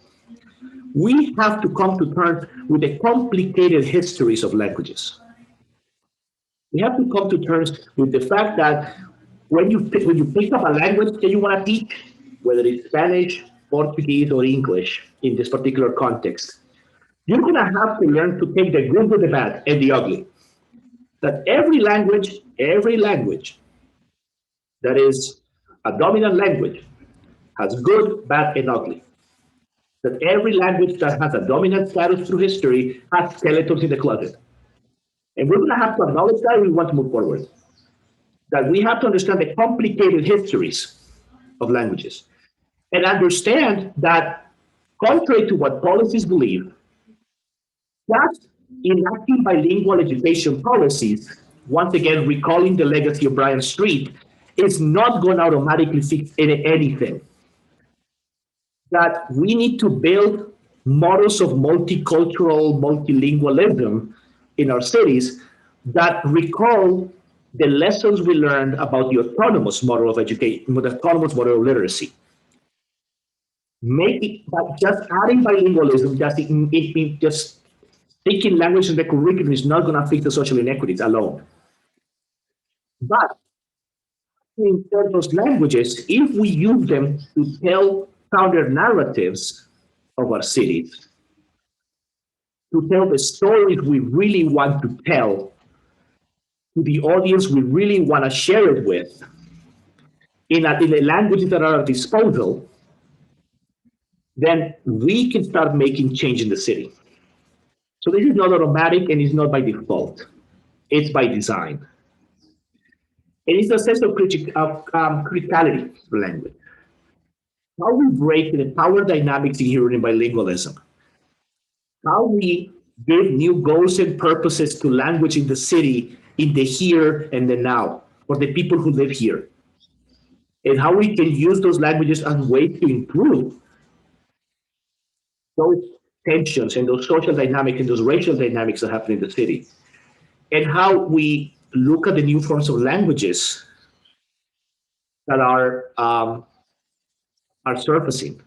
we have to come to terms with the complicated histories of languages. We have to come to terms with the fact that when you pick up a language that you want to teach, whether it's Spanish, Portuguese, or English in this particular context, you're going to have to learn to take the good, the bad, and the ugly. That every language that is a dominant language has good, bad, and ugly. that every language that has a dominant status through history has skeletons in the closet. And we're going to have to acknowledge that if we want to move forward. That we have to understand the complicated histories of languages and understand that, contrary to what policies believe, just enacting bilingual education policies, once again recalling the legacy of Brian Street, is not going to automatically fix anything. That we need to build models of multicultural, multilingualism in our cities that recall the lessons we learned about the autonomous model of education, the autonomous model of literacy. But just adding bilingualism, just taking language in the curriculum is not going to fix the social inequities alone. But in those languages, if we use them to tell counter narratives of our cities, to tell the stories we really want to tell to the audience we really want to share it with, in the languages that are at our disposal, then we can start making change in the city. So this is not automatic and it's not by default. It's by design. And it's a sense of criticality for language. How we break the power dynamics inherent in bilingualism. How we give new goals and purposes to language in the city, in the here and the now, for the people who live here. And how we can use those languages as ways to improve those tensions and those social dynamics and those racial dynamics that happen in the city. And how we look at the new forms of languages that are surfacing.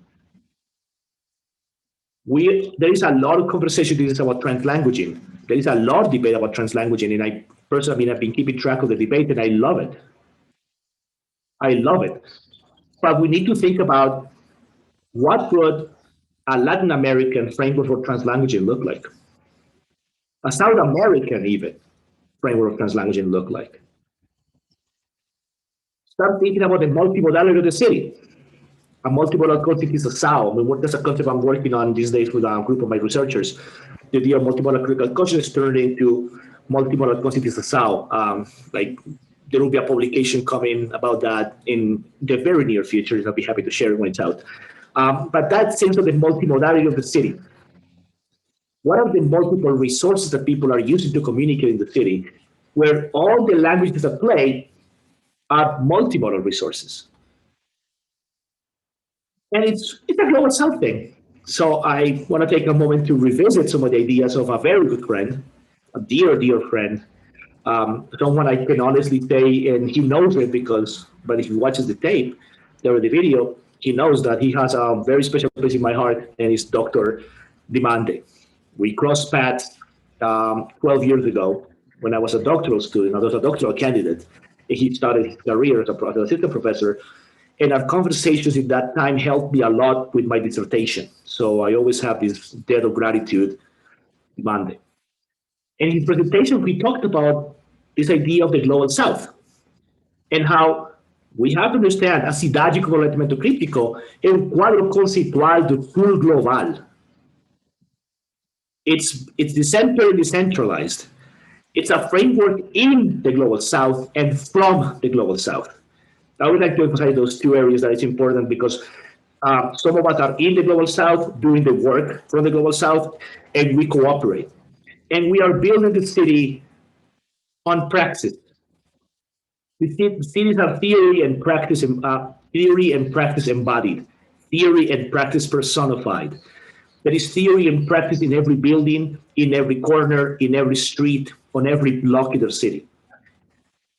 There is a lot of conversation these days about translanguaging. There is a lot of debate about translanguaging, and I personally have been keeping track of the debate, and I love it. I love it. But we need to think about what would a Latin American framework for translanguaging look like? A South American even framework of translanguaging look like? Start thinking about the multimodality of the city. A multimodal concept is a SAO. I mean, that's a concept I'm working on these days with a group of my researchers. The idea of multimodal critical consciousness turned into multimodal concept is a SAO. Like there will be a publication coming about that in the very near future. I'll be happy to share it when it's out. But that sense of the multimodality of the city. What are the multiple resources that people are using to communicate in the city, where all the languages at play are multimodal resources? And it's a global South thing. So I want to take a moment to revisit some of the ideas of a very good friend, a dear, dear friend, someone I can honestly say, and he knows it but if he watches the tape or the video, he knows that he has a very special place in my heart, and it's Dr. Dimande. We crossed paths 12 years ago when I was a doctoral student. I was a doctoral candidate. He started his career as an assistant professor. And our conversations at that time helped me a lot with my dissertation. So I always have this debt of gratitude, Monday. And in his presentation, we talked about this idea of the global South and how we have to understand a cidade como elemento crítico é um quadro conceitual do sul global. It's decentralized and decentralized. It's a framework in the global South and from the global South. I would like to emphasize those two areas that it's important because some of us are in the global South doing the work from the global South, and we cooperate. And we are building the city on praxis. The cities are theory and practice embodied, theory and practice personified. There is theory and practice in every building, in every corner, in every street, on every block in the city.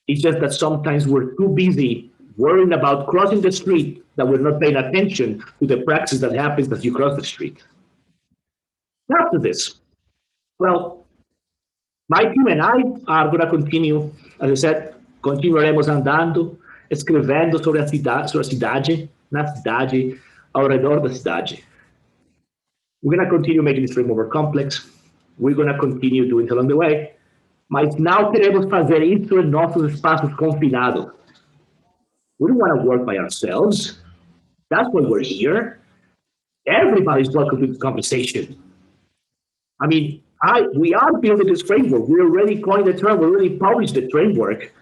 It's just that sometimes we're too busy worrying about crossing the street that we're not paying attention to the practice that happens as you cross the street. After this, well, my team and I are going to continue, as I said, continuaremos andando, escrevendo sobre a cidade, na cidade, ao redor da cidade. We're going to continue making this framework more complex. We're going to continue doing it along the way. Mas não queremos fazer isso em nossos espaços confinados. We don't want to work by ourselves. That's why we're here. everybody's welcome to the conversation. I mean, we are building this framework. We already coined the term, we already published the framework.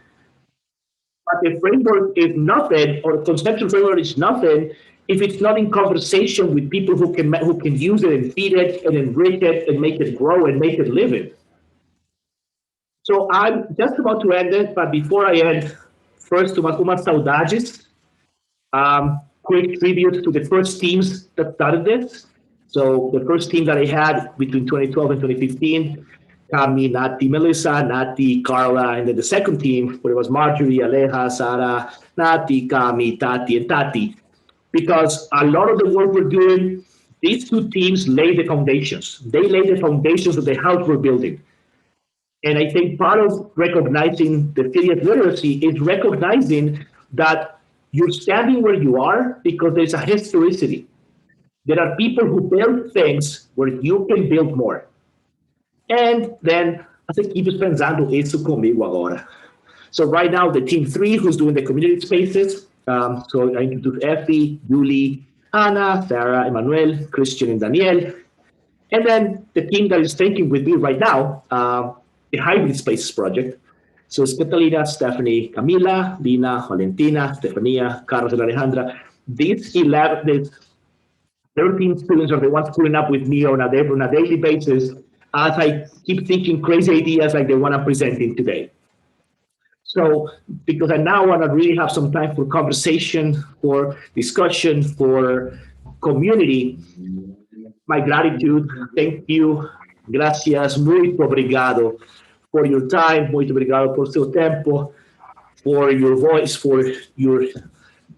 But the framework is nothing, or the conceptual framework is nothing, if it's not in conversation with people who can use it and feed it and enrich it and make it grow and make it live it. So I'm just about to end it, but before I end, first, umas saudades. Quick tribute to the first teams that started this. So the first team that I had between 2012 and 2015, Cami, Nati, Melissa, Nati, Carla, and then the second team, where it was Marjorie, Aleja, Sara, Nati, Cami, Tati, and Tati. Because a lot of the work we're doing, these two teams lay the foundations. They lay the foundations of the house we're building. And I think part of recognizing the theory of literacy is recognizing that you're standing where you are because there's a historicity. There are people who build things where you can build more. And then, as equipes pensando isso comigo agora. So right now, the team 3 who's doing the community spaces. So I introduce Effie, Julie, Anna, Sarah, Emmanuel, Christian, and Daniel. And then the team that is thinking with me right now, the Hybrid Spaces project. So it's Catalina, Stephanie, Camila, Dina, Valentina, Stefania, Carlos, and Alejandra. These 13 students are the ones pulling up with me on a daily basis as I keep thinking crazy ideas like the one I'm presenting today. So because I now want to really have some time for conversation, for discussion, for community, my gratitude, thank you, gracias, muito obrigado for your time, muito obrigado por seu tempo, for your voice, for your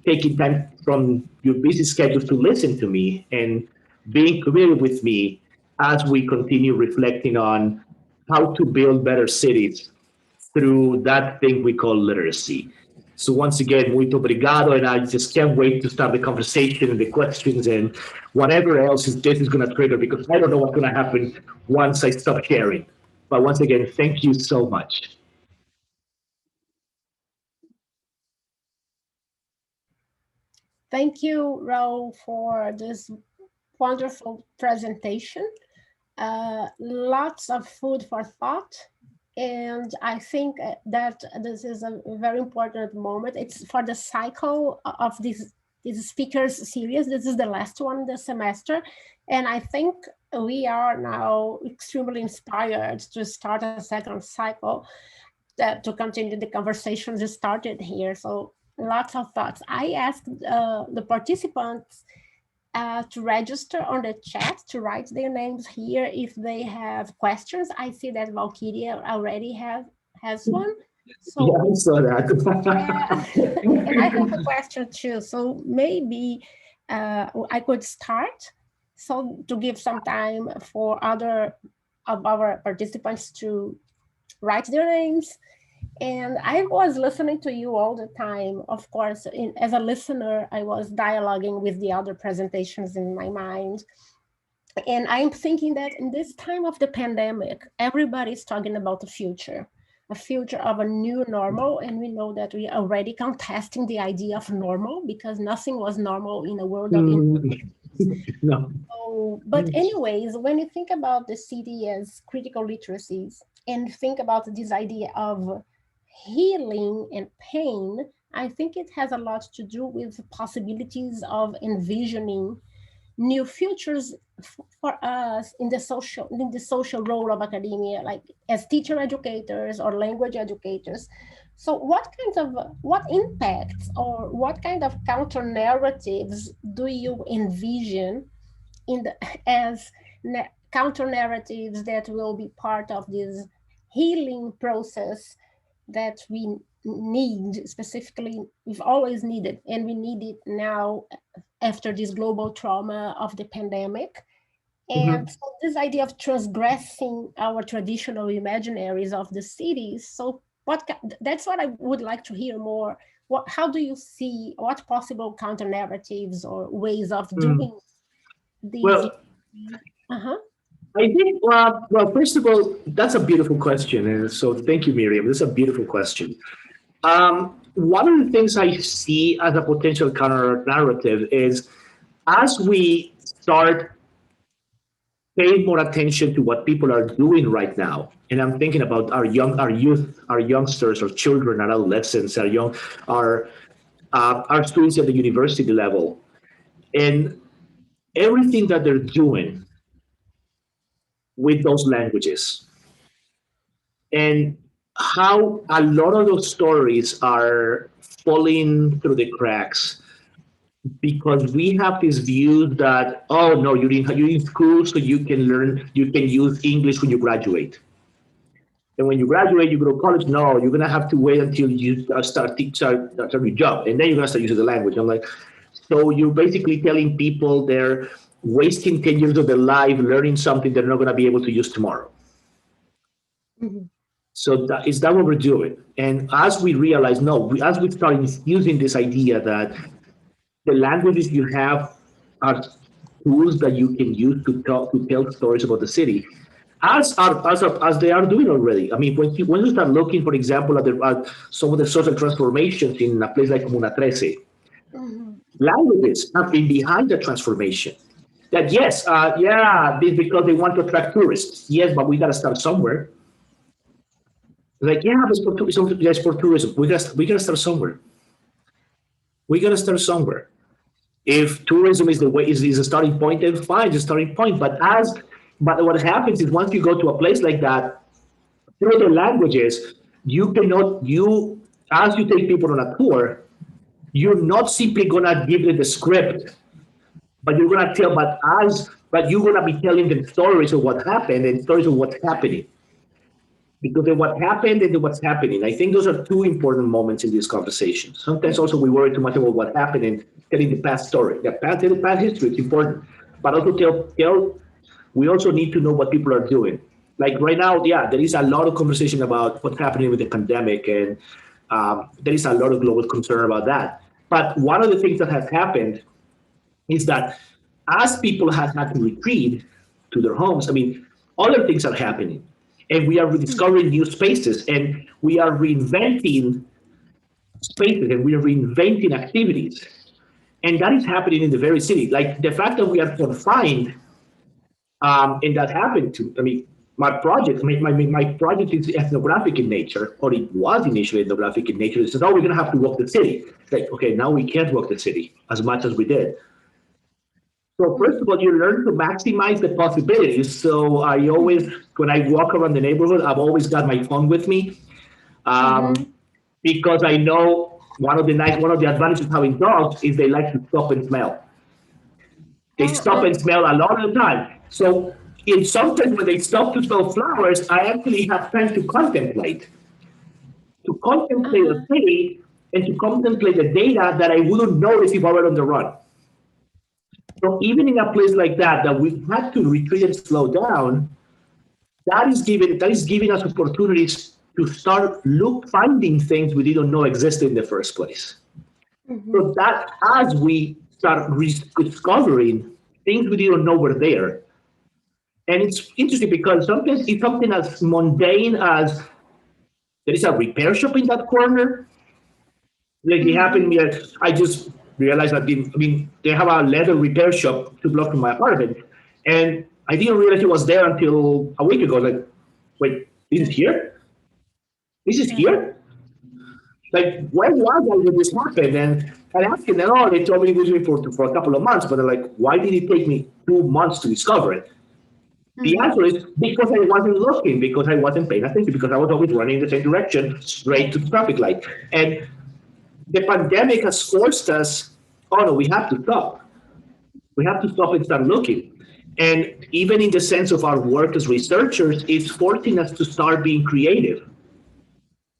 taking time from your busy schedule to listen to me and being committed with me as we continue reflecting on how to build better cities through that thing we call literacy. So once again, muito obrigado, and I just can't wait to start the conversation and the questions and whatever else this is going to trigger, because I don't know what's going to happen once I stop sharing. But once again, thank you so much. Thank you, Raul, for this wonderful presentation. Lots of food for thought. And I think that this is a very important moment. It's for the cycle of this speakers series. This is the last one this semester. And I think we are now extremely inspired to start a second cycle to continue the conversations that started here. So lots of thoughts. I asked the participants to register on the chat, to write their names here if they have questions. I see that Valkyria already has one. So, yeah, I saw that. And I have a question too. So maybe I could start, so to give some time for other of our participants to write their names. And I was listening to you all the time. Of course, as a listener, I was dialoguing with the other presentations in my mind. And I'm thinking that in this time of the pandemic, everybody's talking about the future, a future of a new normal. And we know that we are already contesting the idea of normal because nothing was normal in a world of no. So, but anyways, when you think about the city as critical literacies and think about this idea of healing and pain, I think it has a lot to do with possibilities of envisioning new futures for us in the social role of academia, like as teacher educators or language educators. So what impacts or what kind of counter narratives do you envision as counter narratives that will be part of this healing process that we need, specifically, we've always needed, and we need it now after this global trauma of the pandemic. And so this idea of transgressing our traditional imaginaries of the cities. So that's what I would like to hear more. How do you see, what possible counter narratives or ways of doing these? Well, I think, well, first of all, that's a beautiful question. And so thank you, Miriam. This is a beautiful question. One of the things I see as a potential counter narrative is as we start paying more attention to what people are doing right now. And I'm thinking about our youth, our youngsters, our children, our adolescents, our students at the university level, and everything that they're doing with those languages, and how a lot of those stories are falling through the cracks because we have this view that, oh no, you're in school so you can use English when you graduate. And when you graduate, you go to college. No, you're gonna have to wait until you start your job, and then you're gonna start using the language. I'm like, so you're basically telling people they're wasting 10 years of their life learning something they're not gonna be able to use tomorrow. Mm-hmm. So is that what we're doing? And as we realize, no, as we start using this idea that the languages you have are tools that you can use to tell stories about the city, as they are doing already. I mean, when you start looking, for example, at some of the social transformations in a place like Comuna 13, languages have been behind the transformation. That yes, this because they want to attract tourists. Yes, but we got to start somewhere. Like, yeah, but it's for tourism. We gotta start somewhere. We gotta start somewhere. If tourism is a starting point, then fine, it's a starting point. But what happens is once you go to a place like that, through the languages, as you take people on a tour, you're not simply gonna give them the script, but you're gonna you're gonna be telling them stories of what happened and stories of what's happening. Because of what happened and what's happening. I think those are two important moments in this conversation. Sometimes also we worry too much about what happened and telling the past story. The past history is important, but also we also need to know what people are doing. Like right now, there is a lot of conversation about what's happening with the pandemic, and there is a lot of global concern about that. But one of the things that has happened is that as people have had to retreat to their homes, I mean, other things are happening. And we are rediscovering new spaces, and we are reinventing spaces, and we are reinventing activities. And that is happening in the very city. Like the fact that we are confined, and that happened to, I mean, my project is ethnographic in nature, or it was initially ethnographic in nature. So now we're gonna have to walk the city. Like, okay, now we can't walk the city as much as we did. So first of all, you learn to maximize the possibilities. So I always, when I walk around the neighborhood, I've always got my phone with me, because I know one of the advantages of having dogs is they like to stop and smell. They stop and smell a lot of the time. So sometimes when they stop to smell flowers, I actually have time to contemplate the city and to contemplate the data that I wouldn't notice if I were on the run. So even in a place like that we had to retreat and slow down, that is giving us opportunities to start finding things we didn't know existed in the first place. So that as we start discovering things we didn't know were there. And it's interesting because sometimes it's something as mundane as there is a repair shop in that corner. Like it happened to me, I just realized that they have a leather repair shop 2 blocks from my apartment, and I didn't realize it was there until a week ago. Like, wait, this is here? This is here? Like, where was I when this happened? And I asked them, oh, they told me it was for a couple of months, but they're like, why did it take me 2 months to discover it? The answer is because I wasn't looking, because I wasn't paying attention, because I was always running in the same direction, straight to the traffic light. And the pandemic has forced us, oh no, we have to stop. We have to stop and start looking. And even in the sense of our work as researchers, it's forcing us to start being creative.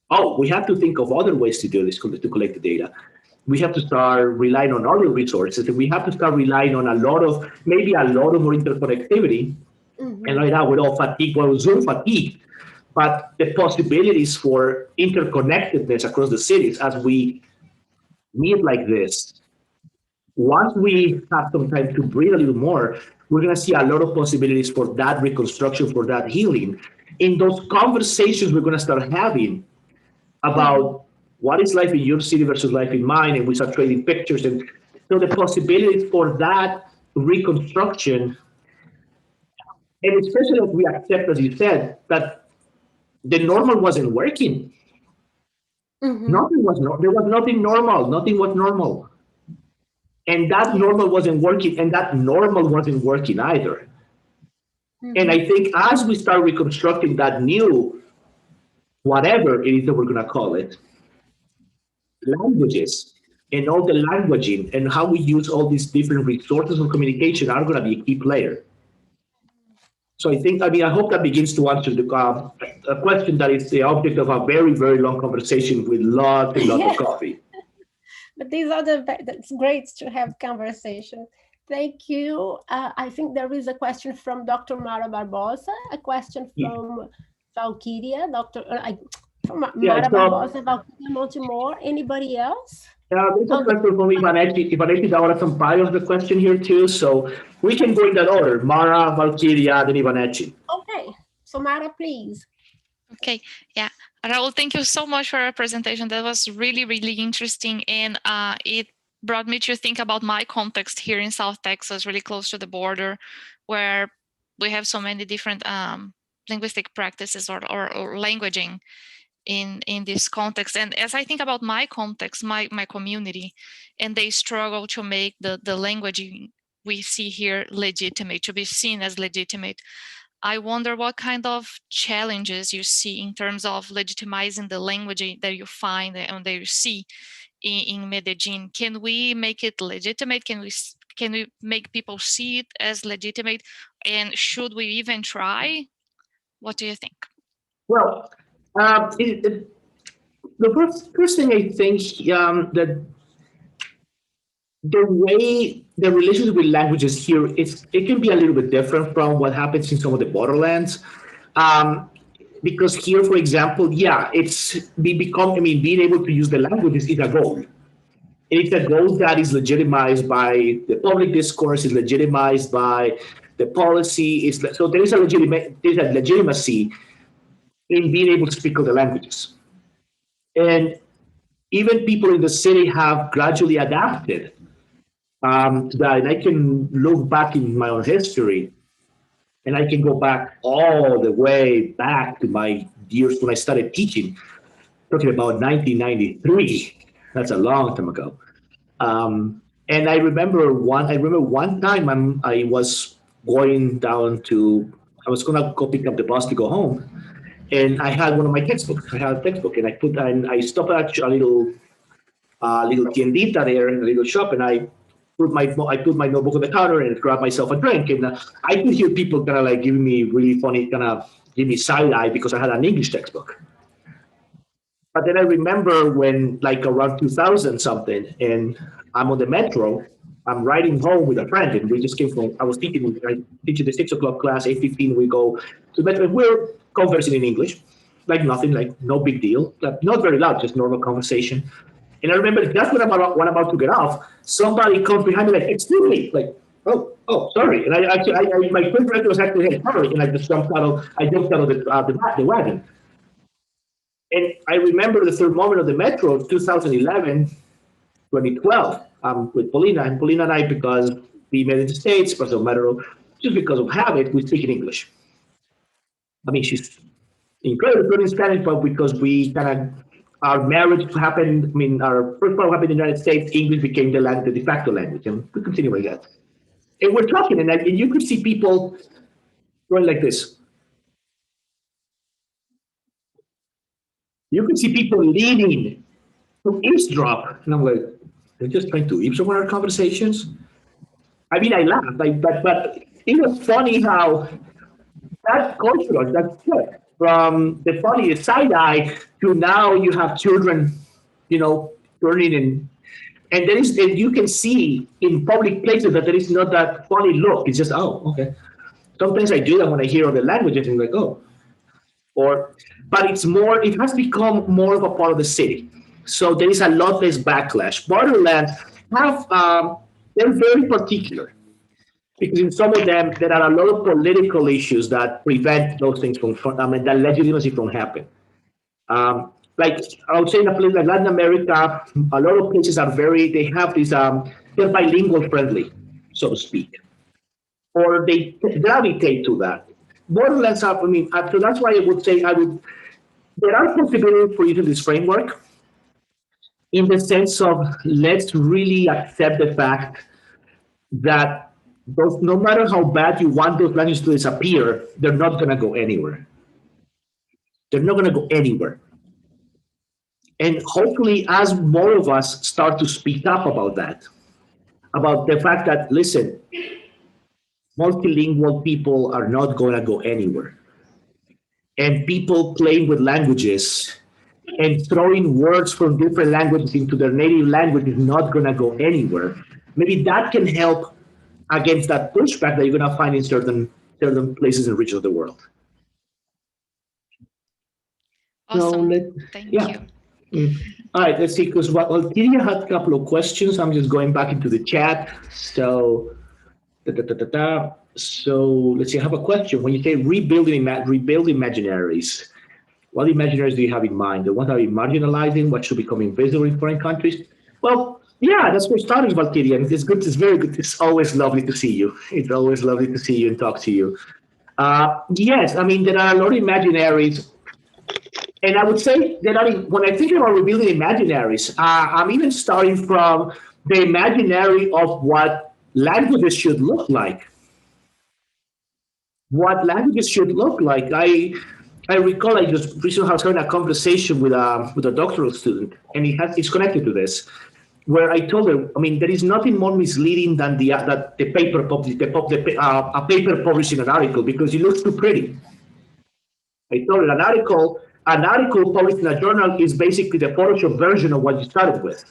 Oh, we have to think of other ways to do this, to collect the data. We have to start relying on other resources, and we have to start relying on maybe a lot of more interconnectivity. And right now we're all fatigued, we're Zoom fatigued, but the possibilities for interconnectedness across the cities as we meet like this, once we have some time to breathe a little more, we're going to see a lot of possibilities for that reconstruction, for that healing. In those conversations we're going to start having about what is life in your city versus life in mine, and we start trading pictures. And so the possibilities for that reconstruction, and especially if we accept, as you said, that the normal wasn't working. Nothing was there was nothing normal. Nothing was normal. And that normal wasn't working, and that normal wasn't working either. And I think as we start reconstructing that new, whatever it is that we're going to call it, languages and all the languaging and how we use all these different resources of communication are going to be a key player. So I think, I hope that begins to answer a question that is the object of a very, very long conversation with lots and lots of coffee. But that's great to have conversation. Thank you. I think there is a question from Dr. Mara Barbosa, a question from Valkyria, Mara Barbosa, Valkyria Montemor. Anybody else? There's a question from Ivanetti Daura Sampaio, the question here too. So we can go in that order, Mara, Valkyria, then Ivanetti. Okay, so Mara, please. Okay, yeah. Raul, thank you so much for your presentation. That was really, really interesting. And it brought me to think about my context here in South Texas, really close to the border, where we have so many different linguistic practices or languaging in this context. And as I think about my context, my community, and they struggle to make the language we see here legitimate, to be seen as legitimate. I wonder what kind of challenges you see in terms of legitimizing the language that you find and that you see in Medellin. Can we make it legitimate? Can we make people see it as legitimate? And should we even try? What do you think? Well, the first thing I think that the way the relationship with languages here it can be a little bit different from what happens in some of the borderlands, because here, for example, being able to use the languages is a goal. It's a goal that is legitimized by the public discourse, is legitimized by the policy. So there is a legitimacy in being able to speak all the languages. And even people in the city have gradually adapted to that. And I can look back in my own history, and I can go back all the way back to my years when I started teaching, talking about 1993. That's a long time ago. And I remember one time I was going I was going to go pick up the bus to go home. And I had one of my textbooks. I had a textbook, and I stopped at a little tiendita there in a little shop, and I put my notebook on the counter and grabbed myself a drink. And I could hear people kind of like giving me really funny, give me side eye because I had an English textbook. But then I remember when, like around 2000 something, and I'm on the metro. I'm riding home with a friend, and we just came from. I teaching the 6 o'clock class. 8:15 we go to the metro, and we're conversing in English, like nothing, like no big deal, not very loud, just normal conversation. And I remember just when I'm about to get off, somebody comes behind me like, "Excuse me," like, "Oh, sorry." And my first reaction was actually, "Hey, sorry," and I just jumped out of the wagon. And I remember the third moment of the metro, 2011, 2012. With Paulina, and Paulina and I, because we met in the States, but no matter just because of habit, we speak in English. I mean, she's incredibly good in Spanish, but because we our marriage happened, our first part happened in the United States, English became the de facto language, and we continue like that. And we're talking, and you could see people going like this. You could see people leaning to eavesdrop, and I'm like, they're just trying to eavesdrop on our conversations. I mean, I laughed, but it was funny how that culture, that shift from the funny side eye to now you have children, turning in, and you can see in public places that there is not that funny look. It's just, oh, okay. Sometimes I do that when I hear other languages and like, oh, but it has become more of a part of the city. So there is a lot less backlash. Borderlands they're very particular because in some of them there are a lot of political issues that prevent those things that legitimacy from happening. Like I would say in a place like Latin America, a lot of places are they're bilingual friendly, so to speak. or they gravitate to that. More or less, I mean, so that's why I would say there are possibilities for using this framework in the sense of let's really accept the fact that no matter how bad you want those languages to disappear, they're not going to go anywhere. They're not going to go anywhere. And hopefully, as more of us start to speak up about that, about the fact that, listen, multilingual people are not going to go anywhere. And people playing with languages and throwing words from different languages into their native language is not going to go anywhere. Maybe that can help against that pushback that you're going to find in certain places and regions of the world. Awesome. So Thank yeah. you. All right, let's see, because Tiria had a couple of questions. I'm just going back into the chat. So, so let's see, I have a question. When you say rebuild imaginaries, what imaginaries do you have in mind? The ones that are marginalizing, what should become invisible in foreign countries? Well, yeah, that's where it started, Valkyria. It's good. It's very good. It's always lovely to see you. It's always lovely to see you and talk to you. Yes, I mean, there are a lot of imaginaries. And I would say that when I think about rebuilding imaginaries, I'm even starting from the imaginary of what languages should look like. What languages should look like. I recall I just recently was having a conversation with a doctoral student, and it's connected to this, where I told her, I mean, there is nothing more misleading than a paper publishing an article because it looks too pretty. I told her an article published in a journal is basically the Photoshop version of what you started with.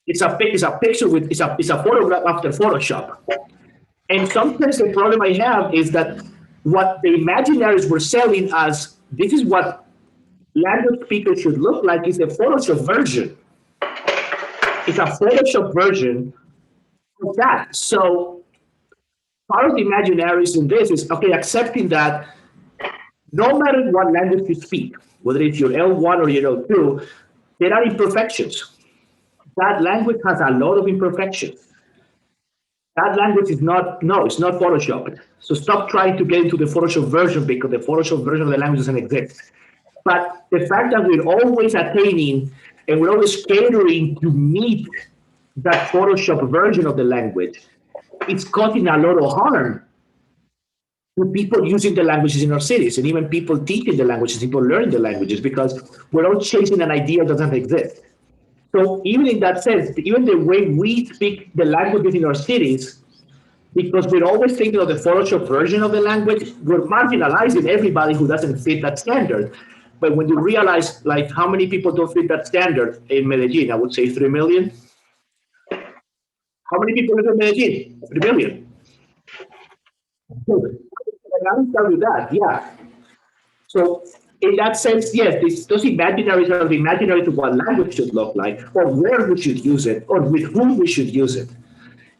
It's a picture with it's a photograph after Photoshop. And sometimes the problem I have is that what the imaginaries were selling as this is what language speakers should look like is the Photoshop version. It's a Photoshop version of that. So part of the imaginaries in this is accepting that no matter what language you speak, whether it's your L1 or your L2, there are imperfections. That language has a lot of imperfections. That language is it's not Photoshopped. So stop trying to get into the Photoshop version because the Photoshop version of the language doesn't exist. But the fact that we're always attaining and we're always catering to meet that Photoshop version of the language, it's causing a lot of harm to people using the languages in our cities and even people teaching the languages, people learning the languages, because we're all chasing an idea that doesn't exist. So even in that sense, even the way we speak the languages in our cities, because we're always thinking of the Photoshop version of the language, we're marginalizing everybody who doesn't fit that standard. But when you realize like how many people don't fit that standard in Medellin, I would say 3 million. How many people live in Medellin? 3 million. I will tell you that, yeah. So in that sense, yes, those imaginaries are the imaginaries of what language should look like, or where we should use it, or with whom we should use it.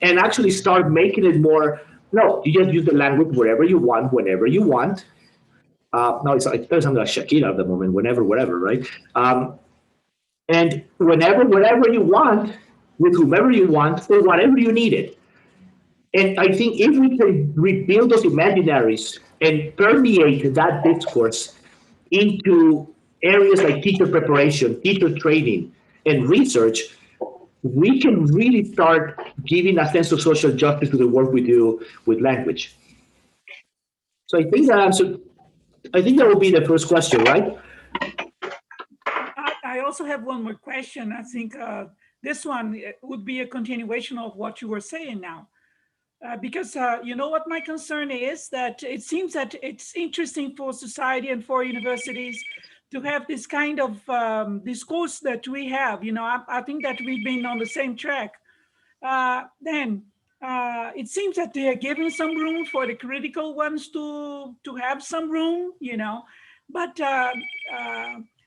And actually start making it more, no, you just use the language wherever you want, whenever you want. No, it's something like Shakira at the moment, whenever, wherever, right? And whenever, wherever you want, with whomever you want, or whatever you need it. And I think if we can rebuild those imaginaries and permeate that discourse into areas like teacher preparation, teacher training, and research, we can really start giving a sense of social justice to the work we do with language. So I think that answered, I think that will be the first question, right? I also have one more question. I think this one would be a continuation of what you were saying now. Because you know what my concern is, that it seems that it's interesting for society and for universities to have this kind of discourse that we have. You know, I think that we've been on the same track. Then it seems that they are giving some room for the critical ones to have some room, you know, but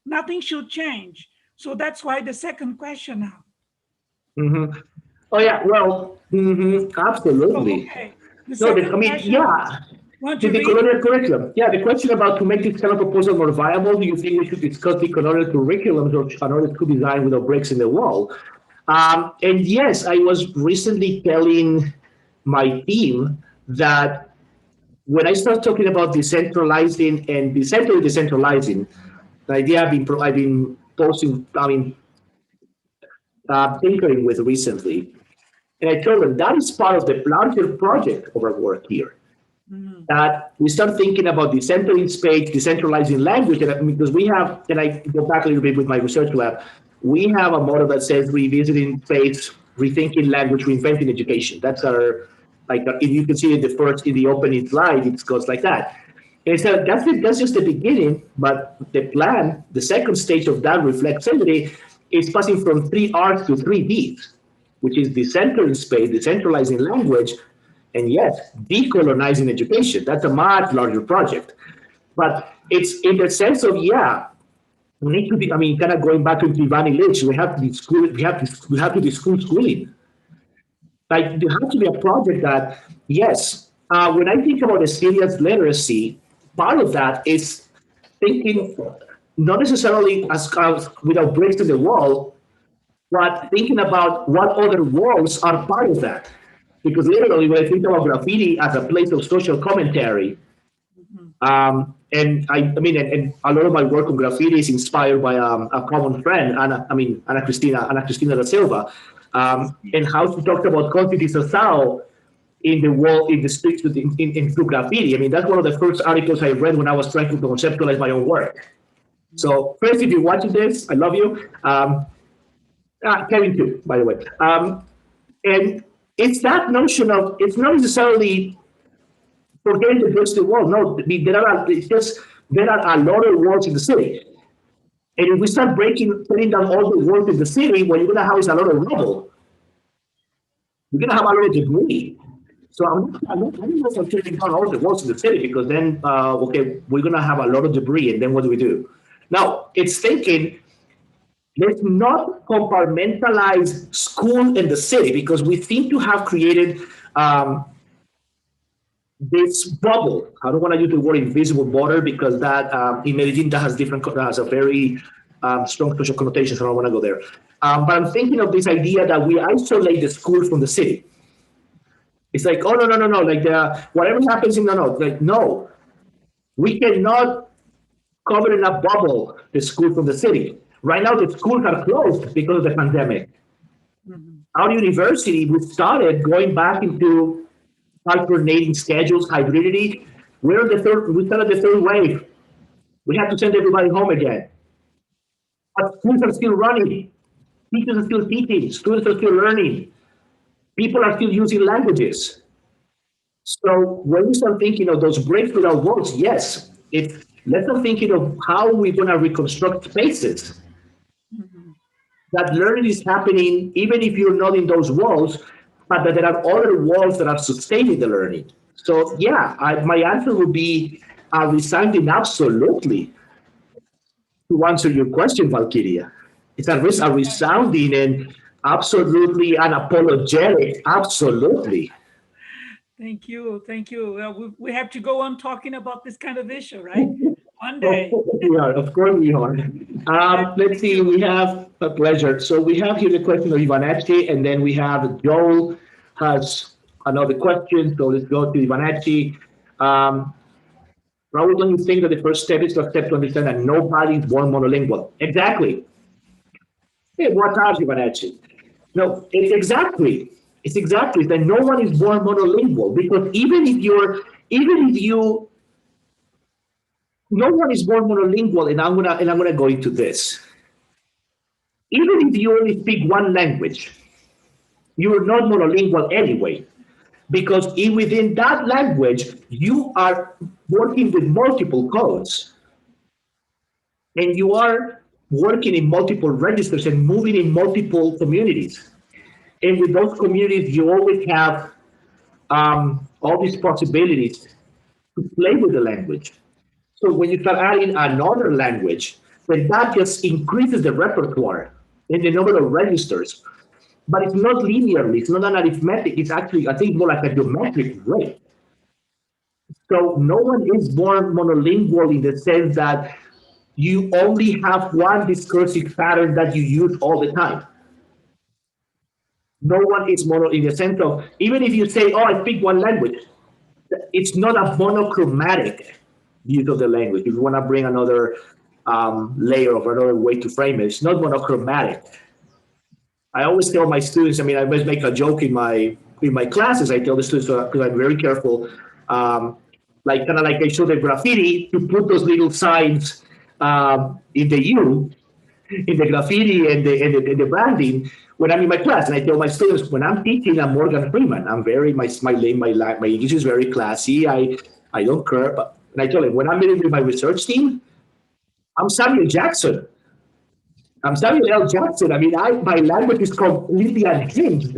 nothing should change. So that's why the second question now. Mm-hmm. Oh yeah, well, absolutely. Okay. No, I mean, yeah. The colonial curriculum. Yeah, the question about to make this kind of proposal more viable, do you think we should discuss the colonial curriculum in order to design without breaks in the wall? And yes, I was recently telling my team that when I start talking about decentralizing and decentralizing, the idea I've been posting, tinkering with recently, and I told them that is part of the larger project of our work here. That we start thinking about decentralizing space, decentralizing language, and because we have, and I go back a little bit with my research lab, we have a model that says revisiting space, rethinking language, reinventing education. That's our, if you can see it in the opening slide, it goes like that. And so that's just the beginning, but the plan, the second stage of that reflexivity is passing from 3 R's to 3 D's, which is decentralizing space, decentralizing language, and yes, decolonizing education. That's a much larger project. But it's in the sense of, yeah, we need to be, kind of going back to Ivani Lynch, we have to be school, we have to be school schooling. Like, there has to be a project that, yes, when I think about a serious literacy, part of that is thinking not necessarily as without breaks in the wall, but thinking about what other walls are part of that. Because literally, when I think about graffiti as a place of social commentary, and and a lot of my work on graffiti is inspired by a common friend, Ana Cristina da Silva, and how she talked about quantity social in the wall, in the streets, through graffiti. I mean, that's one of the first articles I read when I was trying to conceptualize my own work. So, first, if you're watching this, I love you. Kevin too, by the way. And it's that notion of, it's not necessarily forgetting to bridge the wall. No, there are a lot of walls in the city. And if we start tearing down all the walls in the city, what you're going to have is a lot of rubble. You're going to have a lot of debris. So I don't know if I'm tearing down all the walls in the city, because then, okay, we're going to have a lot of debris, and then what do we do? Now, it's thinking, let's not compartmentalize school and the city, because we seem to have created this bubble. I don't want to use the word invisible border, because that in Medellin that has a very strong social connotation, so I don't want to go there. But I'm thinking of this idea that we isolate the school from the city. It's like, oh, no, like whatever happens no, we cannot cover in a bubble the school from the city. Right now, the schools are closed because of the pandemic. Our university, we started going back into alternating schedules, hybridity. We started the third wave. We have to send everybody home again. But schools are still running. Teachers are still teaching. Students are still learning. People are still using languages. So when we start thinking of those breaks without walls, yes, let's start thinking of how we're going to reconstruct spaces. That learning is happening even if you're not in those walls, but that there are other walls that are sustaining the learning. So yeah, my answer would be resounding absolutely to answer your question, Valkyria. It's a resounding and absolutely unapologetic, absolutely. Thank you. We have to go on talking about this kind of issue, right? One day. Of course we are. Let's see, we have a pleasure. So we have here the question of Ivanachi, and then we have Joel has another question. So let's go to Ivanachi. Raul, don't you think that the first step is to accept to understand that nobody is born monolingual? Exactly. Hey, what are Ivanachi? No, it's exactly that no one is born monolingual, because no one is born monolingual, and I'm gonna go into this. Even if you only speak one language, you're not monolingual anyway, because within that language you are working with multiple codes, and you are working in multiple registers and moving in multiple communities. And with those communities, you always have all these possibilities to play with the language. So when you start adding another language, then that just increases the repertoire and the number of registers. But it's not linearly, it's not an arithmetic, it's actually, I think, more like a geometric rate. So no one is born monolingual in the sense that you only have one discursive pattern that you use all the time. No one is mono in the sense of, even if you say, oh, I speak one language, it's not a monochromatic use of the language. If you want to bring another layer of another way to frame it, it's not monochromatic. I always tell my students, I mean, I always make a joke in my classes. I tell the students, because I'm very careful, like kind of like I show the graffiti, to put those little signs in the U, in the graffiti and the branding when I'm in my class. And I tell my students, when I'm teaching, I'm Morgan Freeman. I'm very, my English is very classy. I don't care. And I tell them, when I'm meeting with my research team, I'm Samuel Jackson. I'm Samuel L. Jackson. I mean, my language is completely unhinged.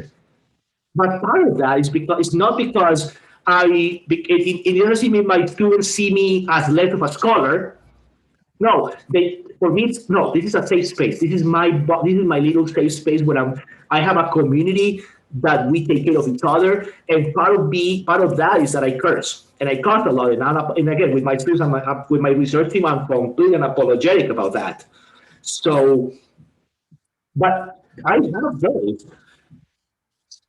But part of that is because it's not because it doesn't mean my students see me as less of a scholar. No, for me, no. This is a safe space. This is my little safe space where I have a community that we take care of each other, and part of that is that I curse, and I curse a lot. And again, with my students and with my research team, I'm completely unapologetic about that. So, but I have those.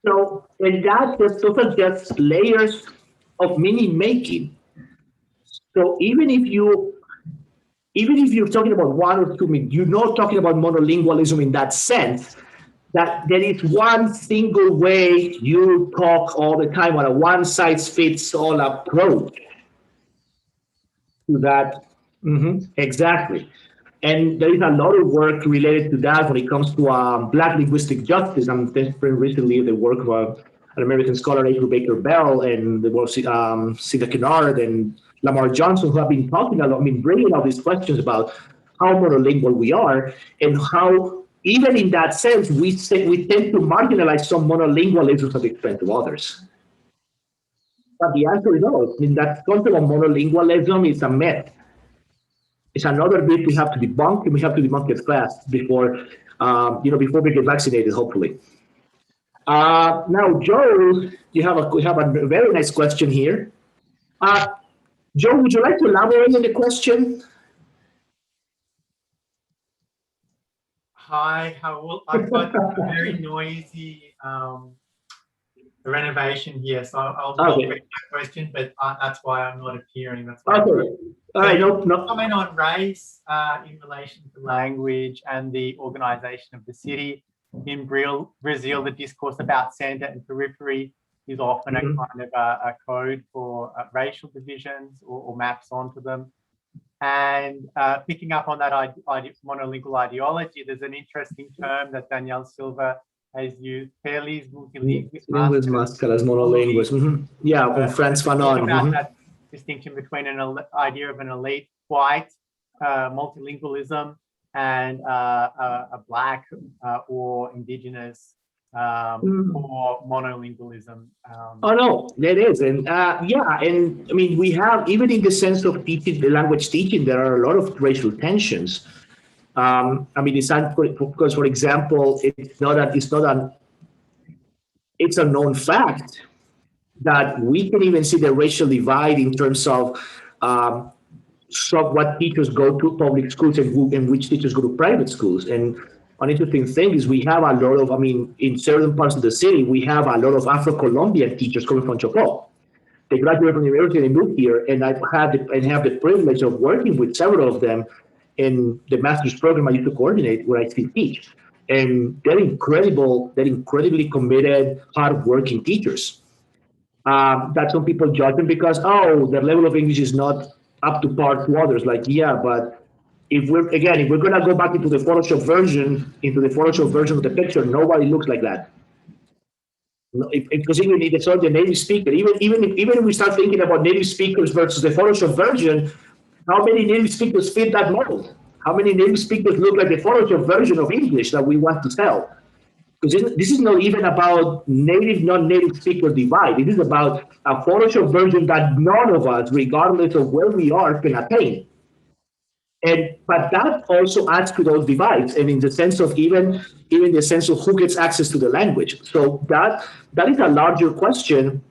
So, and those are just layers of meaning making. So even if you're talking about one or two minutes, you're not talking about monolingualism in that sense, that there is one single way you talk all the time on a one-size-fits-all approach to that. Exactly. And there is a lot of work related to that when it comes to Black linguistic justice. I'm recently the work of an American scholar, April Baker Bell, and the work Sida Kennard and Lamar Johnson, who have been talking a lot, bringing up these questions about how monolingual we are, and how, even in that sense, we tend to marginalize some monolingualisms at the expense of others. But the answer is no. That concept of monolingualism is a myth. It's another myth we have to debunk, and we have to debunk it fast before we get vaccinated, hopefully. Now, Joe, we have a very nice question here. Joe, would you like to elaborate on the question? Hi, I've got a very noisy renovation here, so I'll read my question, but that's why I'm not appearing. That's why. Okay. All right. No. Comment on race in relation to language and the organization of the city. In Brazil, the discourse about center and periphery is often a kind of a code for racial divisions or maps onto them. And picking up on that monolingual ideology, there's an interesting term that Daniel Silva has used, Pelis multilinguis máscaras monolinguis. Yeah, from Frantz Fanon. About that distinction between an idea of an elite white multilingualism and a Black or indigenous or monolingualism. Oh no, that is, and and we have, even in the sense of teaching, the language teaching, there are a lot of racial tensions. It's because, for example, it's a known fact that we can even see the racial divide in terms of what teachers go to public schools and which teachers go to private schools. And an interesting thing is we have a lot of, in certain parts of the city, we have a lot of Afro-Colombian teachers coming from Chocó. They graduated from the university and moved here, and I have the privilege of working with several of them in the master's program I used to coordinate, where I still teach. And they're incredibly committed, hardworking teachers. That some people judge them because, their level of English is not up to par to others. But if we're going to go back into the Photoshop version of the picture, nobody looks like that. Because even it's all the native speaker. Even if we start thinking about native speakers versus the Photoshop version, how many native speakers fit that mold? How many native speakers look like the Photoshop version of English that we want to sell? Because this is not even about native, non-native speaker divide. This is about a Photoshop version that none of us, regardless of where we are, can attain. But that also adds to those divides, and in the sense of even the sense of who gets access to the language. So that is a larger question.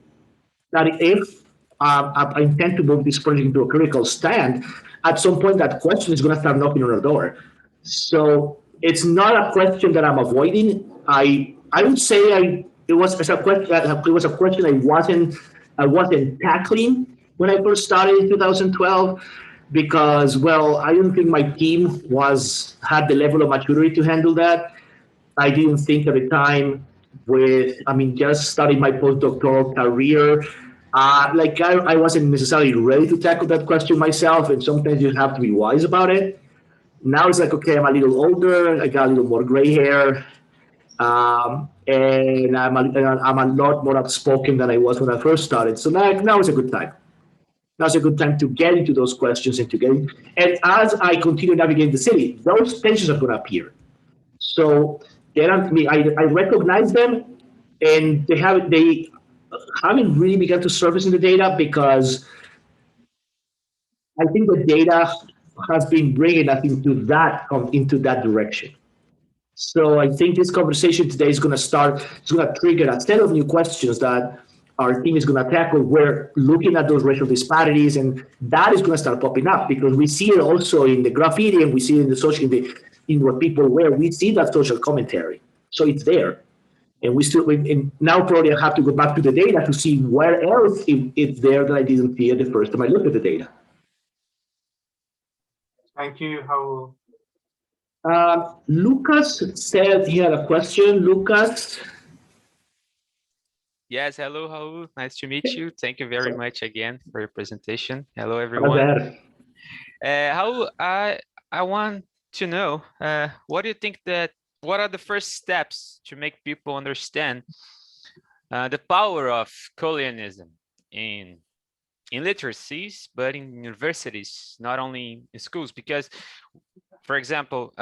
That if I intend to move this project into a critical stand, at some point that question is going to start knocking on our door. So it's not a question that I'm avoiding. I would say it was a question I wasn't I wasn't tackling when I first started in 2012 because, well, I don't think my team had the level of maturity to handle that. I didn't think at the time just starting my postdoctoral career, I wasn't necessarily ready to tackle that question myself, and sometimes you have to be wise about it. Now it's like, okay, I'm a little older, I got a little more gray hair, and I'm a lot more outspoken than I was when I first started. So now is a good time. Now's a good time to get into those questions and as I continue navigating the city, those tensions are going to appear. So I recognize them, and they haven't really begun to surface in the data because I think the data has been bringing us into that direction. So I think this conversation today is going to trigger a set of new questions that our team is going to tackle. We're looking at those racial disparities, and that is going to start popping up because we see it also in the graffiti, and we see it in the social, in what people wear. We see that social commentary, so it's there, and now probably I have to go back to the data to see where else it's there that I didn't see it the first time I looked at the data. Thank you, Raul. Lucas said he had a question. Lucas. Yes, hello, Raul. Nice to meet you. Thank you very much again for your presentation. Hello, everyone. Raul, I want to know, what do you think what are the first steps to make people understand the power of colonialism in literacies, but in universities, not only in schools? Because, for example,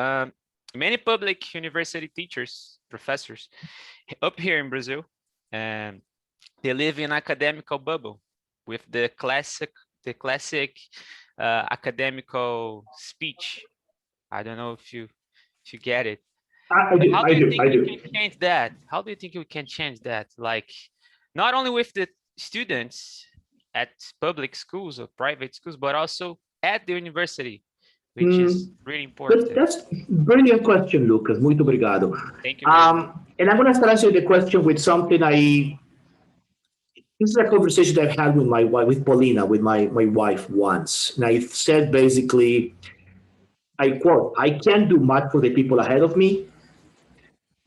many public university teachers, professors up here in Brazil, they live in an academical bubble with the classic academical speech. I don't know if you get it. I do. How do you think we can change that? How do you think we can change that? Like, not only with the students at public schools or private schools, but also at the university, which is really important. That's a brilliant question, Lucas. Muito obrigado. Thank you very much. And I'm going to start answering the question with something this is a conversation that I've had with my wife, with Paulina, with my wife once. And I said basically, I quote, I can't do much for the people ahead of me.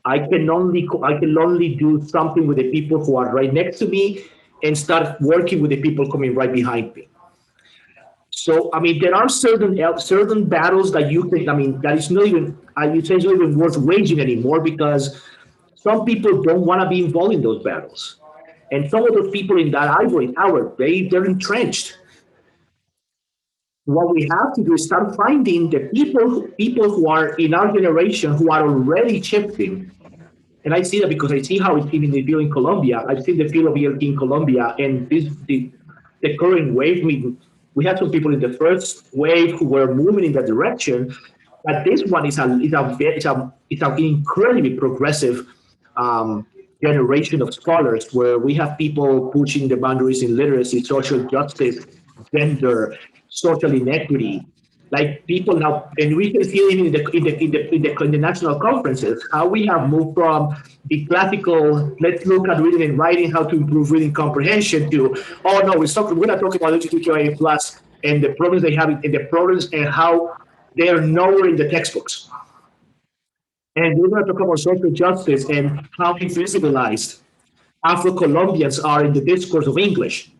I can only do something with the people who are right next to me and start working with the people coming right behind me. So, there are certain battles that you think, that is not even, I would say, it's not even worth waging anymore because some people don't want to be involved in those battles. And some of those people in that ivory tower, they're entrenched. What we have to do is start finding the people who are in our generation who are already shifting. And I see that because I see how it's been in the field in Colombia. I've seen the field of ELT in Colombia, and the current wave. We had some people in the first wave who were moving in that direction, but this one is an incredibly progressive generation of scholars, where we have people pushing the boundaries in literacy, social justice, gender, social inequity. Like people now, and we can see it in the national conferences, how we have moved from the classical, let's look at reading and writing, how to improve reading comprehension, to, oh no, we're going to talk about LGBTQIA plus and the problems they have, and the problems and how they are nowhere in the textbooks. And we're going to talk about social justice and how invisibilized Afro-Colombians are in the discourse of English.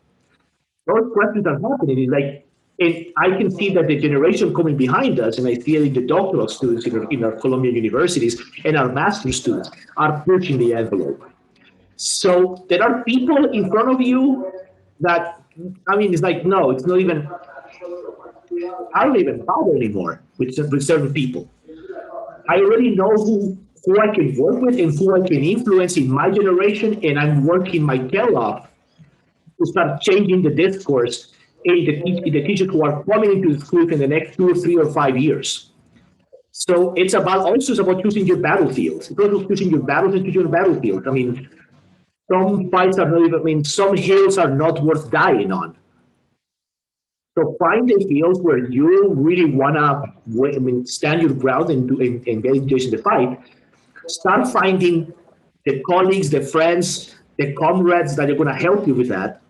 Those questions are happening. And I can see that the generation coming behind us, and I see it in the doctoral students in our Colombian universities and our master's students, are pushing the envelope. So there are people in front of you that, it's like, no, it's not even, I don't even bother anymore with certain people. I already know who I can work with and who I can influence in my generation, and I'm working my tail off to start changing the discourse in the teachers who are coming into the school in the next 2 or 3 or 5 years. So it's about choosing your battlefields. It's also choosing your battles and choosing your battlefield. Some fights are not even, some hills are not worth dying on. So find the fields where you really want to stand your ground and get engaged in the fight. Start finding the colleagues, the friends, the comrades that are going to help you with that.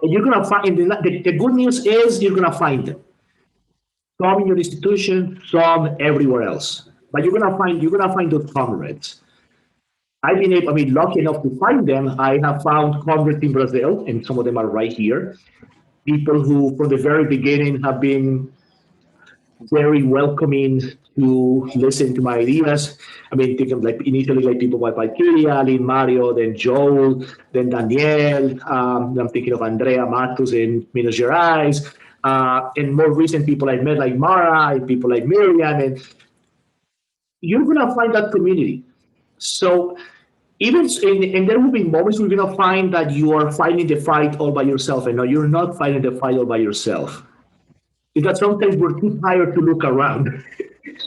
And you're gonna find the good news is you're gonna find them. Some in your institution, some everywhere else. But you're gonna find those comrades. I've been able, I mean, lucky enough to find them. I have found comrades in Brazil, and some of them are right here. People who, from the very beginning, have been very welcoming to listen to my ideas. I mean, think of like initially like people like Valkyria, Lynn Mario, then Joel, then Daniel. I'm thinking of Andrea Matos in Minas Gerais. And more recent people I met like Mara and people like Miriam. And you're gonna find that community. So and there will be moments where you're gonna find that you are fighting the fight all by yourself. And no, you're not fighting the fight all by yourself. Because sometimes we're too tired to look around.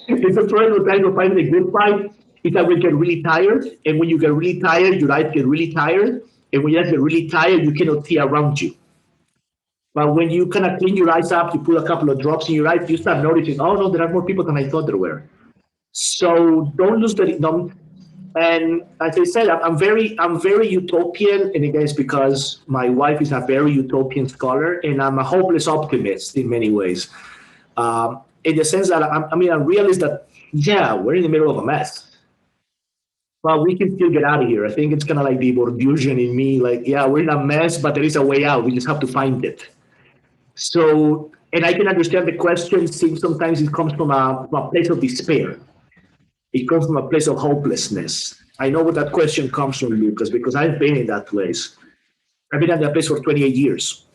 It's a trend of trying to find a good fight is that we get really tired. And when you get really tired, your eyes get really tired. And when you get really tired, you cannot see around you. But when you kind of clean your eyes up, you put a couple of drops in your eyes, you start noticing, oh no, there are more people than I thought there were. So don't lose the and as I said, I'm very utopian, and again, it's because my wife is a very utopian scholar, and I'm a hopeless optimist in many ways. In the sense that I realize that yeah, we're in the middle of a mess, but we can still get out of here. I think it's kind of like the Bordusian in me, like yeah, we're in a mess, but there is a way out. We just have to find it. So, and I can understand the question. Sometimes it comes from a place of despair. It comes from a place of hopelessness. I know where that question comes from, Lucas, because I've been in that place. I've been in that place for 28 years.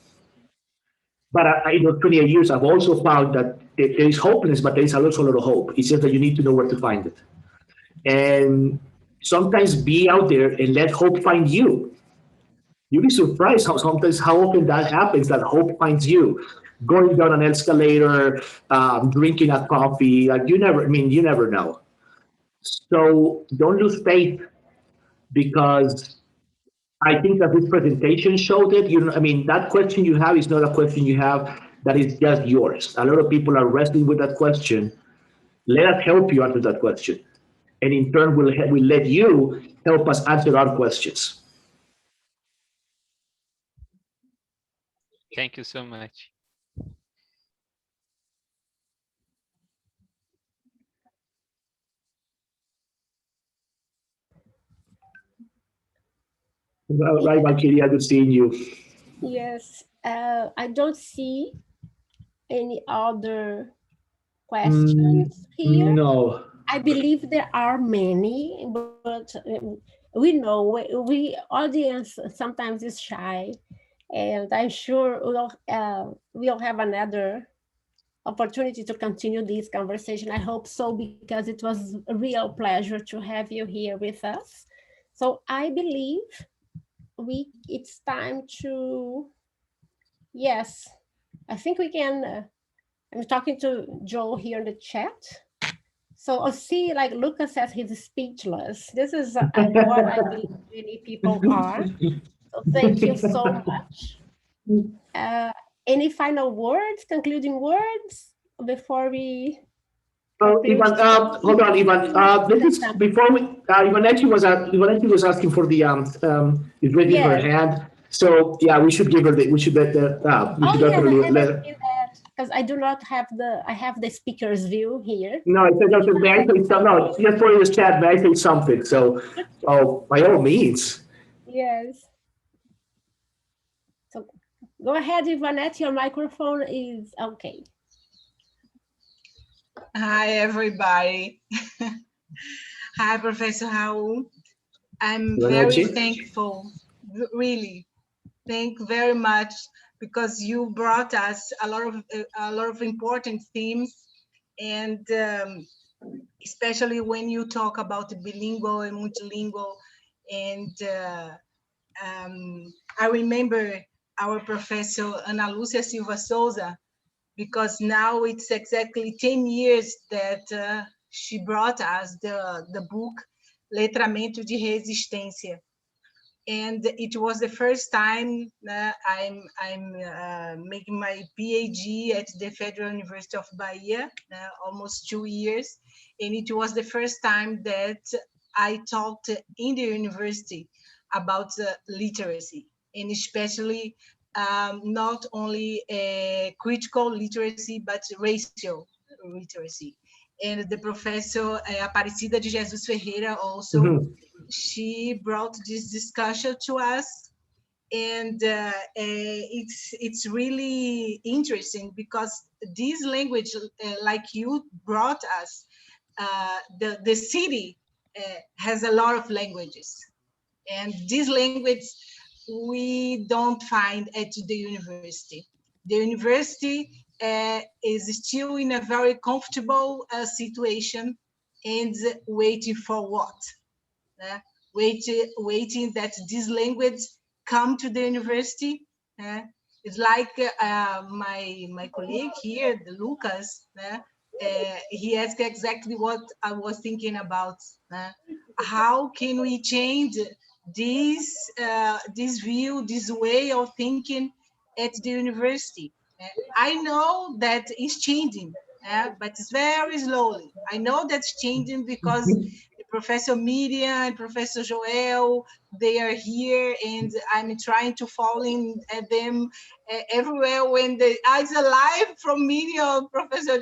But in those 28 years, I've also found that there is hopelessness, but there is also a lot of hope. It's just that you need to know where to find it. And sometimes be out there and let hope find you. You'll be surprised how often that happens, that hope finds you. Going down an escalator, drinking a coffee, like you never know. So don't lose faith, because I think that this presentation showed it. That question you have is not a question you have that is just yours. A lot of people are wrestling with that question. Let us help you answer that question. And in turn, we'll let you help us answer our questions. Thank you so much. Right, Valkyria, good seeing you. Yes, I don't see any other questions here. No. I believe there are many, but we know we audience sometimes is shy, and I'm sure we'll have another opportunity to continue this conversation. I hope so, because it was a real pleasure to have you here with us. So I believe it's time to, yes, I think we can, I'm talking to Joe here in the chat. So I'll see, like Lucas says, he's speechless. This is what I believe many people are. So thank you so much. Any final words, concluding words before we? Ivan, hold on, Ivan. This is before we. Ivanetti was asking for the is raising her hand. So yeah, we should give her the. We should let the. We should definitely let her. Because I do not have I have the speaker's view here. No, it says, may I say something? No, just for this chat, may I say something? So, by all means. Yes. So go ahead, Ivanette, your microphone is okay. Hi, everybody. Hi, Professor Raul. I'm very thankful, really. Thank you very much, because you brought us a lot of important themes, and especially when you talk about bilingual and multilingual. And I remember our professor Ana Lúcia Silva Souza, because now it's exactly 10 years that she brought us the book Letramentos de Resistência. And it was the first time I'm making my PhD at the Federal University of Bahia, almost 2 years. And it was the first time that I talked in the university about literacy, and especially not only critical literacy, but racial literacy. And the professor Aparecida de Jesus Ferreira also, she brought this discussion to us. And it's really interesting because this language, like you brought us, the city has a lot of languages, and this language we don't find at the university. The university is still in a very comfortable situation and waiting for what? Waiting that this language come to the university. It's like my colleague here, the Lucas, he asked exactly what I was thinking about. How can we change this view, this way of thinking at the university? I know that it's changing, but it's very slowly. I know that's changing because Professor Miriam and Professor Joel, they are here, and I'm trying to follow them everywhere. When the eyes alive from Miriam, Professor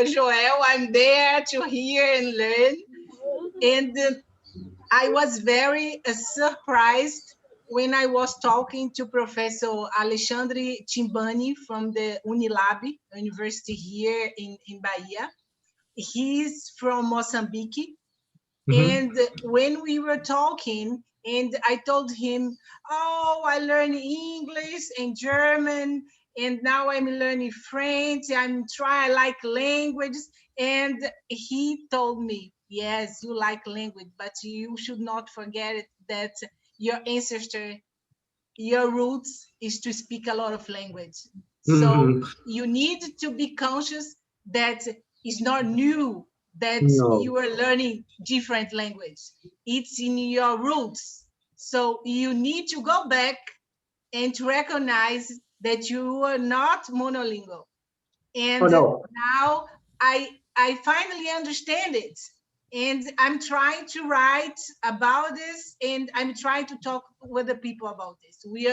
Joel, I'm there to hear and learn. And I was very surprised when I was talking to Professor Alexandre Timbani from the Unilab University here in Bahia. He's from Mozambique. And when we were talking, and I told him, oh, I learned English and German, and now I'm learning French. I like languages. And he told me, yes, you like language, but you should not forget that your ancestor, your roots is to speak a lot of language. So you need to be conscious that it's not new that you are learning different language. It's in your roots. So you need to go back and to recognize that you are not monolingual. And now I finally understand it. And I'm trying to write about this, and I'm trying to talk with the people about this. We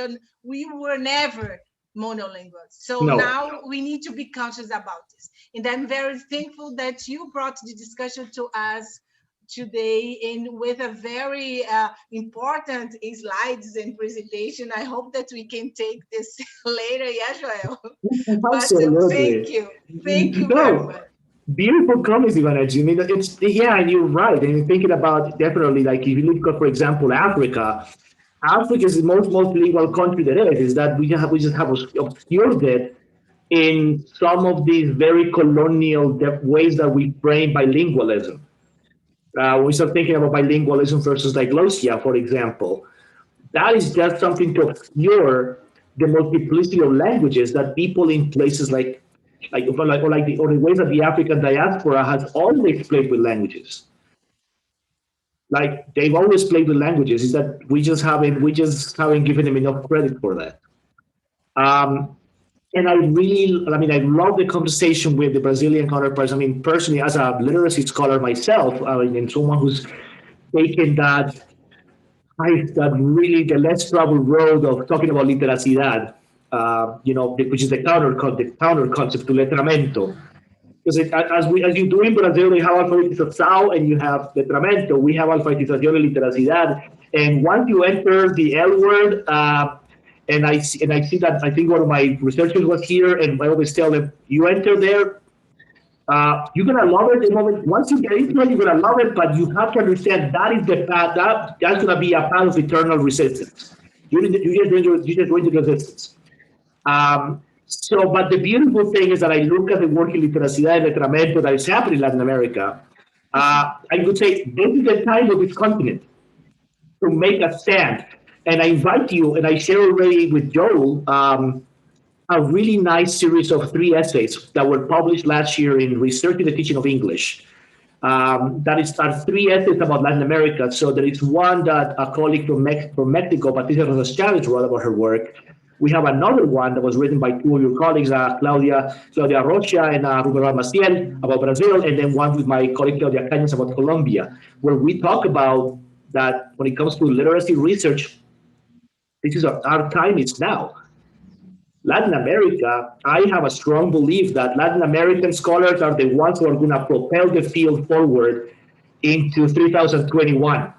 were never monolingual. So now we need to be conscious about this. And I'm very thankful that you brought the discussion to us today, and with a very important slides and presentation. I hope that we can take this later, yeah, Joel? Absolutely. But thank you very much. Beautiful comments, Ivana. I mean, and you're right. And thinking about definitely, like if you look at, for example, Africa is the most multilingual country there is that we just have obscured it in some of these very colonial ways that we frame bilingualism. We start thinking about bilingualism versus diglossia, for example. That is just something to obscure the multiplicity of languages that people in places like the ways that the African diaspora has always played with languages. Like they've always played with languages. Is that we just haven't given them enough credit for that. And I love the conversation with the Brazilian counterparts. I mean, personally, as a literacy scholar myself, and someone who's taken that really the less traveled road of talking about literacidad, which is the counter concept to letramento. Because as you do in Brazil, you have alfabetização and you have letramento. We have alfabetización y literacidad. And once you enter the L word, and I see that, I think one of my researchers was here, and I always tell them, you enter there, you're gonna love it the moment. Once you get into it, you're gonna love it, but you have to understand that is the path, that's gonna be a path of eternal resistance. You just went to resistance. But the beautiful thing is that I look at the work in literacidad and letramento that is happening in Latin America. I would say this is the time of this continent to make a stand. And I invite you, and I share already with Joel, a really nice series of 3 essays that were published last year in Research in the Teaching of English. Are 3 essays about Latin America. So there is one that a colleague from Mexico, Patricia Rosas Chavez, wrote about her work. We have another one that was written by 2 of your colleagues, Claudia Rocha and Ruben Maciel, about Brazil, and then one with my colleague Claudia Cañas about Colombia, where we talk about that when it comes to literacy research, this is our time is now. Latin America, I have a strong belief that Latin American scholars are the ones who are going to propel the field forward into 3021.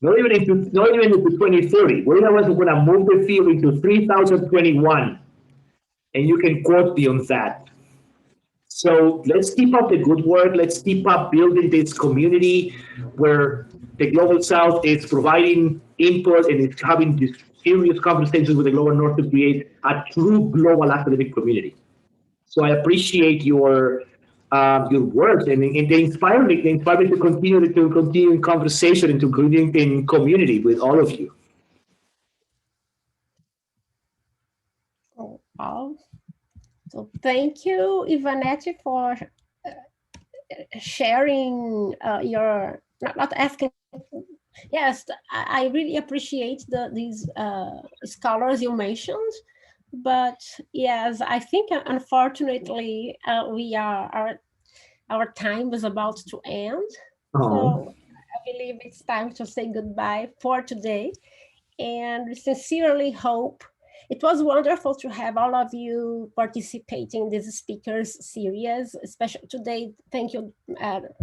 Not even into 2030. We're the ones who are going to move the field into 3021. And you can quote me on that. So let's keep up the good work. Let's keep up building this community where the Global South is providing input and is having these serious conversations with the Global North to create a true global academic community. So I appreciate your words, and they inspire me. They inspire me to continue in conversation and to continue in community with all of you. Oh, wow. So thank you, Ivanette, for sharing your, not asking. Yes, I really appreciate these scholars you mentioned, but yes, I think unfortunately our time is about to end. So I believe it's time to say goodbye for today, and we sincerely hope. It was wonderful to have all of you participating in this speakers series, especially today. Thank you,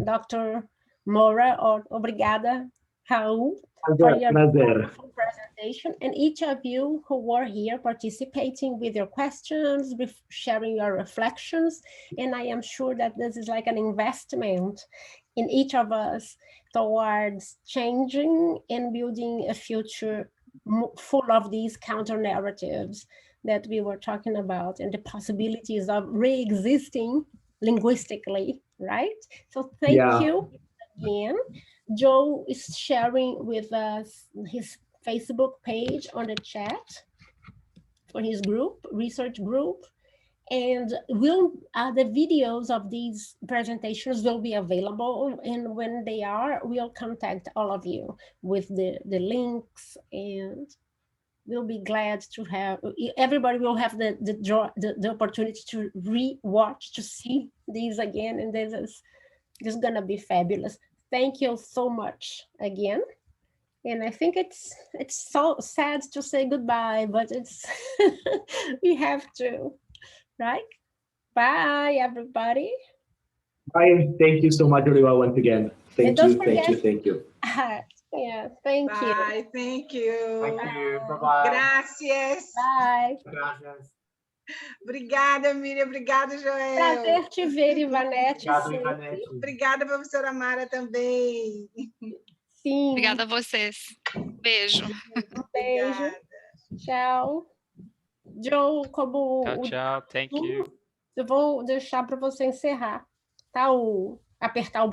Dr. Moura, or obrigada, Raul, for your wonderful presentation, and each of you who were here participating with your questions, sharing your reflections. And I am sure that this is like an investment in each of us towards changing and building a future full of these counter narratives that we were talking about, and the possibilities of re-existing linguistically, right? So thank you again. Joe is sharing with us his Facebook page on the chat for his group, research group. And the videos of these presentations will be available, and when they are, we'll contact all of you with the links, and we'll be glad to have, everybody will have the opportunity to re-watch, to see these again, and this is gonna be fabulous. Thank you so much again. And I think it's so sad to say goodbye, but it's we have to. Right? Bye, everybody. Bye. Thank you so much, everyone, once again. Thank you. Yeah, thank you. Bye, thank you. Thank you. Bye-bye. Gracias. Bye. Gracias. Obrigada, Miriam. Obrigada, Joel. Prazer te ver, Ivanette. Obrigado, Ivanette. Obrigada, professora Mara, também. Sim. Obrigada a vocês. Beijo. Beijo. Tchau. Joe, como... Tchau, thank you. Eu vou deixar para você encerrar, tá? Apertar o